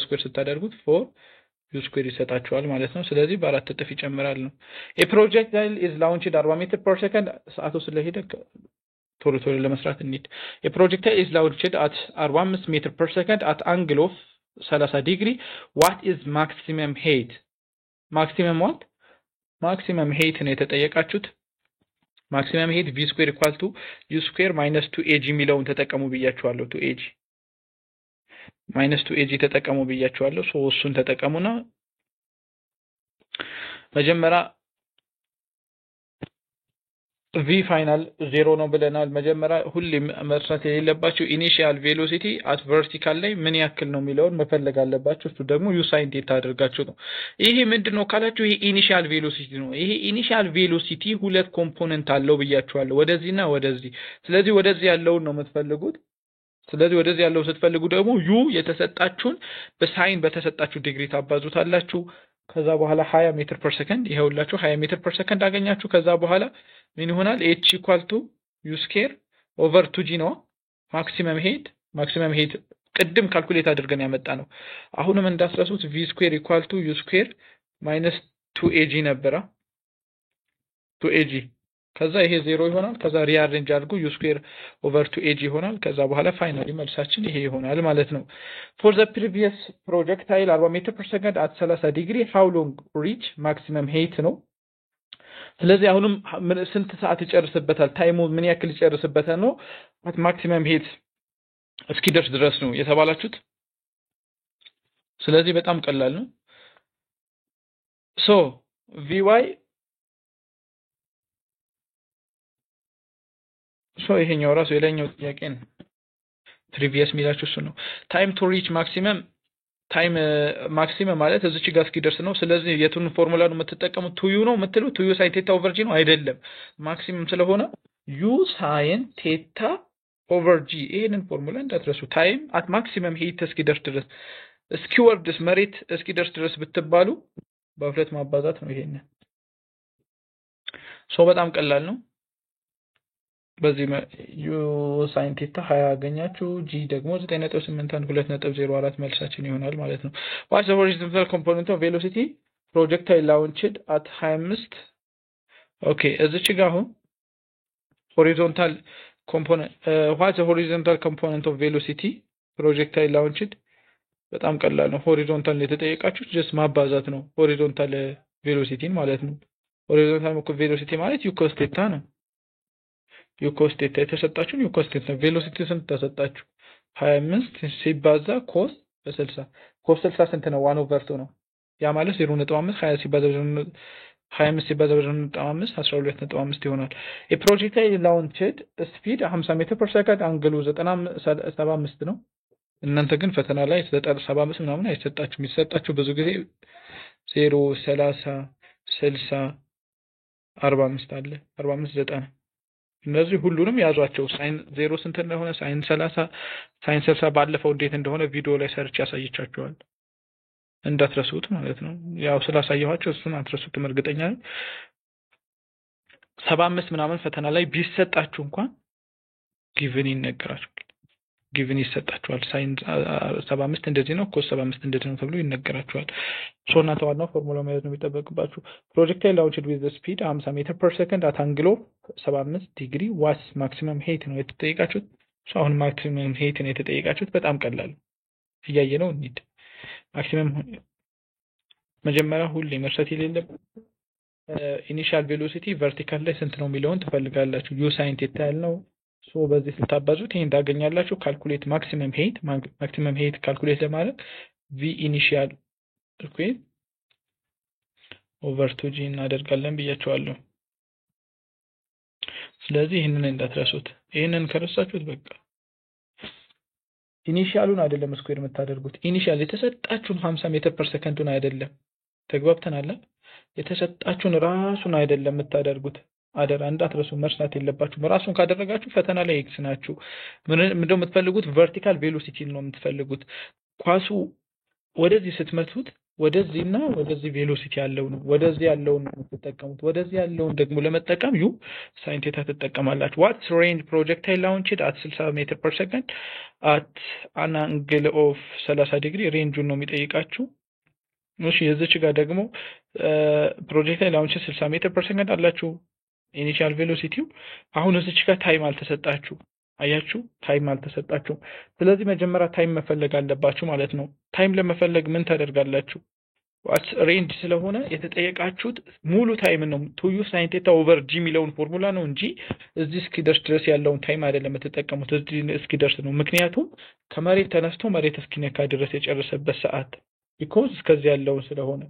ስኩዌር ስታደርጉት 4 u square ይሰጣችኋል ማለት ነው ስለዚህ በአራት እጥፍ ይጨምራል ነው a projectile is launched 40 meter per second ሰዓቱ ስለሄደ ቶሎ ለመስራት እንሂድ a projectile is launched at 45 meter per second at angle of 30 degree what is maximum height maximum height ነው የተጠየቃችሁት maximum height v square equal to u square minus 2ag ሚለውን ተጠቀሙ ብያችኋለሁ 2ag minus 2ag ተጠቀሙ ብያችኋለሁ ሶ እሱን ተጠቀሙና መጀመሪያ v final 0 ነው ብለናል መጀመሪያ ሁሌም መስራት የሌለባችሁ ኢኒሺያል ቬሎሲቲ at vertical ላይ ምን ያክል ነው የሚለውን መፈለግ አለባችሁ እሱ ደግሞ u sin theta አድርጋችሁ ነው ይሄ ምንድነው ካላችሁ ይሄ ኢኒሺያል ቬሎሲቲ ነው ይሄ ኢኒሺያል ቬሎሲቲ ሁለት ኮምፖነንት አለው ብያችኋለሁ ወደዚህና ወደዚህ ስለዚህ ወደዚህ ያለውን ነው የምትፈልጉት ስለዚህ ወደዚህ ያለው ስትፈልጉ ደግሞ ዩ የተሰጣችሁን በሳይን በተሰጣችሁ ዲግሪ ታባዙታላችሁ። ከዛ በኋላ 20 ሜትር ፐር ሰከንድ ይሄውላችሁ 20 ሜትር ፐር ሰከንድ አገኛችሁ። ከዛ በኋላ ምን ይሆናል? h = u ስኩዌር ኦቨር 2g ነው ማክሲመም ሄት ቅድም ካልኩሌት አድርገን ያመጣ ነው። አሁንም እንዳስረሱት v ስኩዌር = u ስኩዌር ማይነስ 2ag ነበረ 2ag ከዛ ይሄ 0 ይሆናል። ከዛ ሪአሬንጅ አድርጉ u ስኩዌር ኦቨር 2ag ይሆናል። ከዛ በኋላ ፋይናሊ መልሳችን ይሄ ይሆናል ማለት ነው። for the previous projectile 40 ሜትር ፐር ሰከንድ at 30 ዲግሪ how long reach maximum height ነው። ስለዚህ አሁንም ስንት ሰዓት ይጨርስበታል? ታይሙ ምን ያክል ይጨርስበታል ነው at maximum height እስኪደርስ ድረስ ነው የተባላችሁት። ስለዚህ በጣም ቀላል ነው። so vy ይሄኛው ራሱ የላይኛው ጥያቄ ነው። ፕሪቪየስ ሚላችሁ እሱ ነው። ታይም ቱ ሪች ማክሲመም ማለት እዚች ጋር እስኪደርስ ነው። ስለዚህ የቱን ፎርሙላ ነው የምትጠቀሙት? ቱ ዩ ነው የምትሉት? ቱ ዩ ሳይን ቴታ ኦቨር ጂ ነው አይደለም። ማክሲመም ስለሆነ ዩ ሳይን ቴታ ኦቨር ጂ። ይሄንን ፎርሙላ እንዳትረሱ። ታይም አት ማክሲመም ሄት እስኪደርስ ድረስ እስኪወርድስ መሬት እስኪደርስ ድረስ ብትባሉ በሁለት ማባዛት ነው። ይሄንን በጣም ቀላል ነው። በዚህ ዩ ሳይን ቴታ 20 አገኛችሁ። ጂ ደግሞ 9.81 መልሳችን ይሆናል ማለት ነው። what is the horizontal component of velocity projectile launched at 25 ኦኬ እዚች ጋር አሁን horizontal component what is the horizontal component of velocity projectile launched በጣም ቀላል ነው። horizontal የተጠየቃችሁት just ማባዛት ነው horizontal velocity ማለት ነው። horizontal velocity ማለት u cos theta ነው። ዩ ኮስ ቴታ የተሰጣችሁን ዩ ኮስ ቴታ ቬሎሲቲ ስንት ተሰጣችሁ? 25 ሲባዛ ኮስ በ60 ኮስ 60 ስንት ነው? 1/2 ነው። ያ ማለት 0.5 20 ሲባዛ 25 ሲባዛ 0.5 12.5 ይሆናል። የፕሮጀክታይል ላውንችድ ስፒድ 50 ሜትር ፐር ሰከንድ አንግሉ 75 ነው። እናንተ ግን ፈተና ላይ 75 ምናምን አይሰጣችሁም። የሚሰጣችሁ ብዙ ጊዜ 0 30 60 45 አለ 45 90 እነዚህ ሁሉንም ያዟቸው። ሳይን 0 ስንት እንደሆነ ሳይን 30 ሳይን 60 ባለፈው እንዴት እንደሆነ ቪዲዮ ላይ ሰርች ያሳየቻችኋል። እንዳትረሱት ማለት ነው። ያው ስላሳየኋችሁ እሱን አትረሱትም እርግጠኛ ነኝ። 75 ምናምን ፈተና ላይ ቢሰጣችሁ እንኳን ጊቭን ይነገራችኋል። ጊቭን ይሰጣችኋል። ሳይን 75 እንደዚህ ነው፣ ኮስ 75 እንደዚህ ነው ተብሎ ይነገራችኋል። እናንተ ዋናው ፎርሙላ መያዝ ነው የሚጠበቅባችሁ። ፕሮጀክታይል ላውንችድ ዊዝ ስፒድ 50 ሜትር ፐር ሰከንድ አት አንግል ኦፍ 75 ዲግሪ ዋትስ ማክሲመም ሄት ነው የተጠየቃችሁት። አሁን ማክሲመም ሄት ነው የተጠየቃችሁት። በጣም ቀላል እያየ ነው እንሂድ። ማክሲመም መጀመሪያ ሁሌ መርሳት የሌለበት ኢኒሻል ቬሎሲቲ ቨርቲካል ላይ ስንት ነው የሚለውን ትፈልጋላችሁ። ዩ ሳይን ቴታ ያልነው በዚህ ስታባዙት ይሄን ታገኛላችሁ። ካልኩሌት ማክሲመም ሄት ካልኩሌት ለማድረግ ቪ ኢኒሺያል ኢኩዌል ኦቨር 2g እናደርጋለን ብያችኋለሁ። ስለዚህ ይሄንን እንዳትረሱት። ይሄንን ከረሳችሁት በቃ ኢኒሺያሉን አይደለም ስኩዌር የምታደርጉት። ኢኒሺያል የተሰጣችሁን 50 ሜትር ፐር ሰከንዱን አይደለም። ተግባብተናል? የተሰጣችሁን ራሱን አይደለም የምታደርጉት። አደራ እንዳትረሱ፣ መርሳት የለባችሁም። ራሱን ካደረጋችሁ ፈተና ላይ ኤክስ ናችሁ። ምንድነው የምትፈልጉት? ቨርቲካል ቬሎሲቲ ነው የምትፈልጉት። ኳሱ ወደዚህ ስትመቱት ወደዚህና ወደዚህ ቬሎሲቲ ያለው ነው። ወደዚህ ያለውን ነው የምትጠቀሙት። ወደዚህ ያለውን ደግሞ ለመጠቀም ዩ ሳይን ቴታ ትጠቀማላችሁ። ዋትስ ሬንጅ ፕሮጀክታይል ላውንችድ አት 60 ሜትር ፐር ሰከንድ አት አን አንግል ኦፍ 30 ዲግሪ ሬንጁን ነው የሚጠይቃችሁ። እሺ የዚች ጋር ደግሞ ፕሮጀክታይል ላውንችድ 60 ሜትር ፐር ሰከንድ አላችሁ ኢኒሺያል ቬሎሲቲው። አሁን እዚች ጋር ታይም አልተሰጣችሁ። አያችሁ ታይም አልተሰጣችሁ። ስለዚህ መጀመሪያ ታይም መፈለግ አለባችሁ ማለት ነው። ታይም ለመፈለግ ምን ታደርጋላችሁ? ዋትስ ሬንጅ ስለሆነ የተጠየቃችሁት ሙሉ ታይም ነው። ቱ ዩ ሳይን ቴታ ኦቨር ጂ የሚለውን ፎርሙላ ነው እንጂ እዚህ እስኪደርስ ድረስ ያለውን ታይም አይደለም የምትጠቀሙት። እዚህ እስኪደርስ ነው። ምክንያቱም ከመሬት ተነስቶ መሬት እስኪነካ ድረስ የጨረሰበት ሰዓት ቢኮዝ እስከዚህ ያለውን ስለሆነ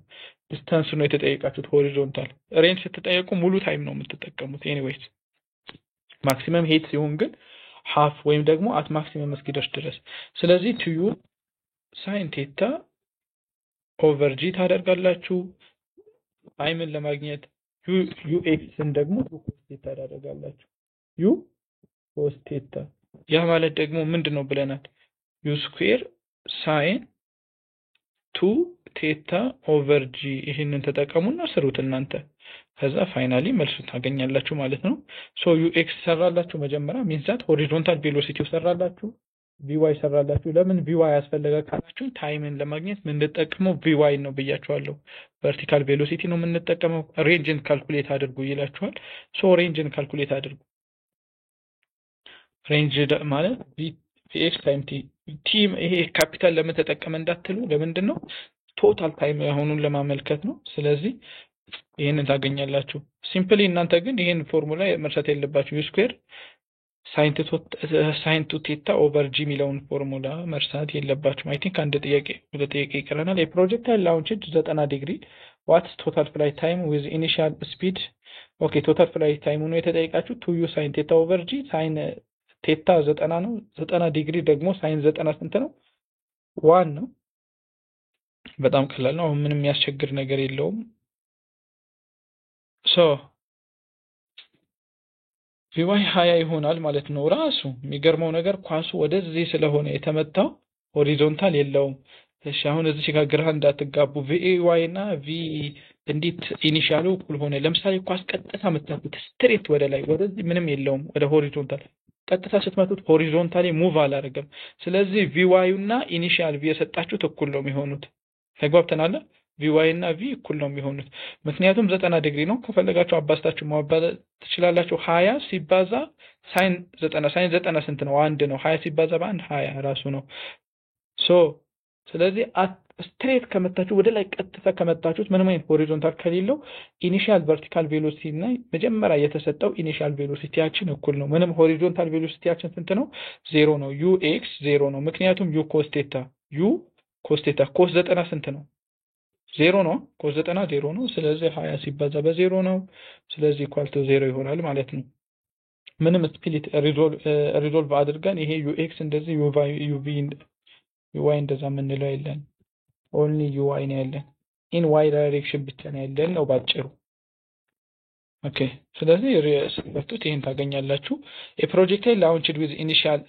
ዲስታንስ ነው የተጠየቃችሁት። ሆሪዞንታል ሬንጅ ስትጠየቁ ሙሉ ታይም ነው የምትጠቀሙት። ኤኒዌይስ ማክሲመም ሄት ሲሆን ግን ሃፍ ወይም ደግሞ አት ማክሲመም እስኪደርስ ድረስ። ስለዚህ ቱ ዩ ሳይን ቴታ ኦቨር ጂ ታደርጋላችሁ። ታይምን ለማግኘት ዩ ኤክስን ደግሞ ዩ ኮስ ቴታ ታደርጋላችሁ። ዩ ኮስ ቴታ ያ ማለት ደግሞ ምንድነው ብለናል? u ስኩዌር ሳይን 2 ቴታ ኦቨር g ይሄንን ተጠቀሙና ስሩት እናንተ ከዛ ፋይናሊ መልሱን ታገኛላችሁ ማለት ነው። ሶ ux ሰራላችሁ መጀመሪያ ሚንሳት ሆሪዞንታል ቬሎሲቲው ሰራላችሁ vy ሰራላችሁ። ለምን vy ያስፈልጋ ካላችሁ ታይምን ለማግኘት የምንጠቀመው vy ነው ብያችኋለሁ። ቨርቲካል ቬሎሲቲ ነው የምንጠቀመው። ሬንጅን ካልኩሌት አድርጉ ይላችኋል። ሶ ሬንጅን ካልኩሌት አድርጉ። ሬንጅ ማለት vx ታይም t ይሄ ካፒታል ለምን ተጠቀመ እንዳትሉ ለምንድን ነው ቶታል ታይም አሁኑን ለማመልከት ነው። ስለዚህ ይሄንን ታገኛላችሁ። ሲምፕሊ እናንተ ግን ይሄን ፎርሙላ መርሳት የለባችሁ። u ስኩዌር ሳይን ቱ ቴታ ኦቨር g ሚለውን ፎርሙላ መርሳት የለባችሁም። አይ ቲንክ አንድ ጥያቄ ሁለት ጥያቄ ይቀረናል። የፕሮጀክታይል ላውንችድ 90 ዲግሪ ዋትስ ቶታል ፍላይት ታይም ዊዝ ኢኒሺያል ስፒድ። ኦኬ ቶታል ፍላይት ታይም ነው የተጠየቃችሁ 2u ሳይን ቴታ ኦቨር g ሳይን ቴታ 90 ነው። 90 ዲግሪ ደግሞ ሳይን 90 ስንት ነው? 1 ነው። በጣም ቀላል ነው። አሁን ምንም የሚያስቸግር ነገር የለውም። ሶ vy 20 ይሆናል ማለት ነው። ራሱ የሚገርመው ነገር ኳሱ ወደዚህ ስለሆነ የተመታው ሆሪዞንታል የለውም። እሺ አሁን እዚህ ጋር ግራ እንዳትጋቡ vy እና v እንዴት ኢኒሺያሉ እኩል ሆነ? ለምሳሌ ኳስ ቀጥታ መታቱት ስትሬት ወደ ላይ ወደዚህ ምንም የለውም ወደ ሆሪዞንታል ቀጥታ ስትመቱት ሆሪዞንታሊ ሙቭ አላደረገም። ስለዚህ vy እና ኢኒሺያል v የሰጣችሁት እኩል ነው የሚሆኑት። ተግባብተናል? vy እና v እኩል ነው የሚሆኑት ምክንያቱም 90 ዲግሪ ነው። ከፈለጋችሁ አባስታችሁ ማባዛት ትችላላችሁ። 20 ሲባዛ ሳይን 90 ሳይን 90 ስንት ነው? 1 ነው። 20 ሲባዛ በ1 20 ራሱ ነው። ሶ ስለዚህ ስትሬት ከመታችሁ ወደ ላይ ቀጥታ ከመታችሁት ምንም አይነት ሆሪዞንታል ከሌለው ኢኒሺያል ቨርቲካል ቬሎሲቲ እና መጀመሪያ የተሰጠው ኢኒሺያል ቬሎሲቲያችን እኩል ነው። ምንም ሆሪዞንታል ቬሎሲቲያችን ስንት ነው? 0 ነው። ux 0 ነው። ምክንያቱም u cos ቴታ cos 90 ስንት ነው? 0 ነው። cos 90 0 ነው። ስለዚህ 20 ሲባዛ በ0 ነው። ስለዚህ ኢኳል ቱ 0 ይሆናል ማለት ነው። ምንም ስፕሊት ሪዞልቭ አድርገን ይሄ ux እንደዚህ uy እንደዛ ምንለው የለን። ኦንሊ uy ነው ያለን። ኢን y ዳይሬክሽን ብቻ ነው ያለን ነው ባጭሩ። ኦኬ ስለዚህ ስትፈቱት ይሄን ታገኛላችሁ። የፕሮጀክታይል ላውንችድ ዊዝ ኢኒሺያል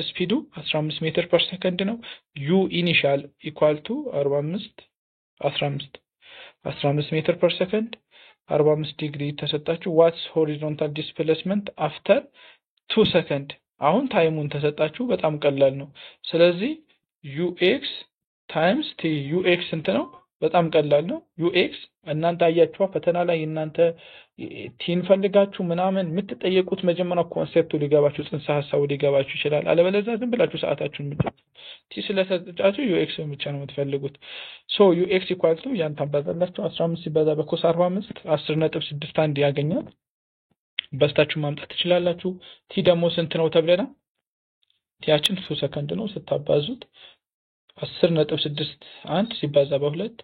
ስፒዱ 15 ሜትር ፐር ሰከንድ ነው። u ኢኒሺያል ኢኳል ቱ 15 ሜትር ፐር ሰከንድ 45 ዲግሪ ተሰጣችሁ። ዋትስ ሆሪዞንታል ዲስፕሌስመንት አፍተር 2 ሰከንድ። አሁን ታይሙን ተሰጣችሁ። በጣም ቀላል ነው። ስለዚህ ux ታይምስ t ux ስንት ነው? በጣም ቀላል ነው። ux እናንተ አያችኋ ፈተና ላይ እናንተ ቲን ፈልጋችሁ ምናምን የምትጠየቁት መጀመሪያ ኮንሴፕቱ ሊገባችሁ ጽንሰ ሐሳቡ ሊገባችሁ ይችላል። አለበለዚያ ዝም ብላችሁ ሰዓታችሁን ቲ ስለሰጣችሁ ux ብቻ ነው የምትፈልጉት። ሶ ux ኢኳል ቱ ያን ታባዛላችሁ 15 ሲባዛ በኮስ 45 10.61 ያገኛል። በስታችሁ ማምጣት ትችላላችሁ። ቲ ደግሞ ስንት ነው ተብለና ቲያችን 2 ሰከንድ ነው። ስታባዙት 10.61 ሲባዛ በ2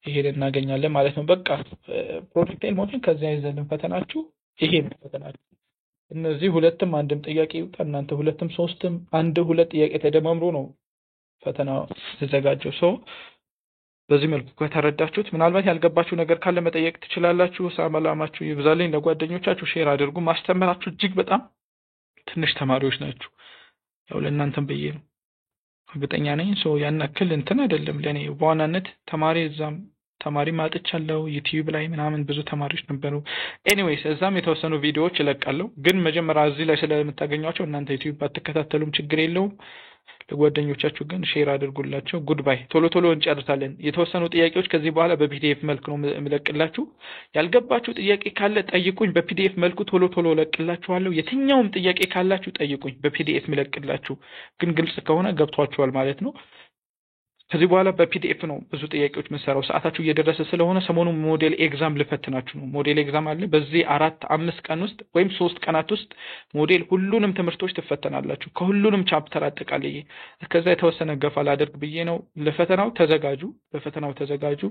ይሄን እናገኛለን ማለት ነው። በቃ ፕሮጀክታይል ሞሽን ከዚያ ይዘልን ፈተናችሁ ይሄ ነው ፈተናችሁ። እነዚህ ሁለትም አንድም ጥያቄ ይውጣ እናንተ ሁለትም ሶስትም አንድ ሁለት ጥያቄ ተደማምሮ ነው ፈተናው ተዘጋጀው። ሶ በዚህ መልኩ ከተረዳችሁት ምናልባት ያልገባችሁ ነገር ካለ መጠየቅ ትችላላችሁ። ሰላማችሁ ይብዛልኝ። ለጓደኞቻችሁ ሼር አድርጉ። ማስተማራችሁ እጅግ በጣም ትንሽ ተማሪዎች ናችሁ። ያው ለእናንተም ብዬ ነው እርግጠኛ ነኝ። ሶ ያን ያክል እንትን አይደለም ለኔ በዋናነት ተማሪ እዛም ተማሪ ማጥቻለሁ ዩቲዩብ ላይ ምናምን ብዙ ተማሪዎች ነበሩ። ኤኒዌይስ እዛም የተወሰኑ ቪዲዮዎች እለቃለሁ። ግን መጀመሪያ እዚህ ላይ ስለምታገኟቸው እናንተ ዩቲዩብ ባትከታተሉም ችግር የለውም። ለጓደኞቻችሁ ግን ሼር አድርጉላቸው። ጉድባይ። ቶሎ እንጨርሳለን። የተወሰኑ ጥያቄዎች ከዚህ በኋላ በፒዲኤፍ መልክ ነው እለቅላችሁ። ያልገባችሁ ጥያቄ ካለ ጠይቁኝ። በፒዲኤፍ መልኩ ቶሎ እለቅላችኋለሁ። የትኛውም ጥያቄ ካላችሁ ጠይቁኝ። በፒዲኤፍ እለቅላችሁ። ግን ግልጽ ከሆነ ገብቷችኋል ማለት ነው። ከዚህ በኋላ በፒዲኤፍ ነው ብዙ ጥያቄዎች መሰራው። ሰዓታችሁ እየደረሰ ስለሆነ ሰሞኑን ሞዴል ኤግዛም ልፈትናችሁ ነው። ሞዴል ኤግዛም አለ። በዚህ 4-5 ቀን ውስጥ ወይም 3 ቀናት ውስጥ ሞዴል ሁሉንም ትምህርቶች ትፈተናላችሁ። ከሁሉንም ቻፕተር አጠቃላይ እስከዛ የተወሰነ ገፋ ላደርግ ብዬ ነው። ለፈተናው ተዘጋጁ።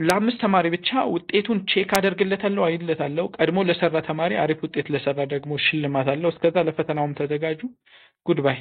ለ5 ተማሪ ብቻ ውጤቱን ቼክ አደርግለታለሁ አይለታለሁ። ቀድሞ ለሰራ ተማሪ አሪፍ ውጤት ለሰራ ደግሞ ሽልማት አለው። እስከዛ ለፈተናውም ተዘጋጁ። ጉድባይ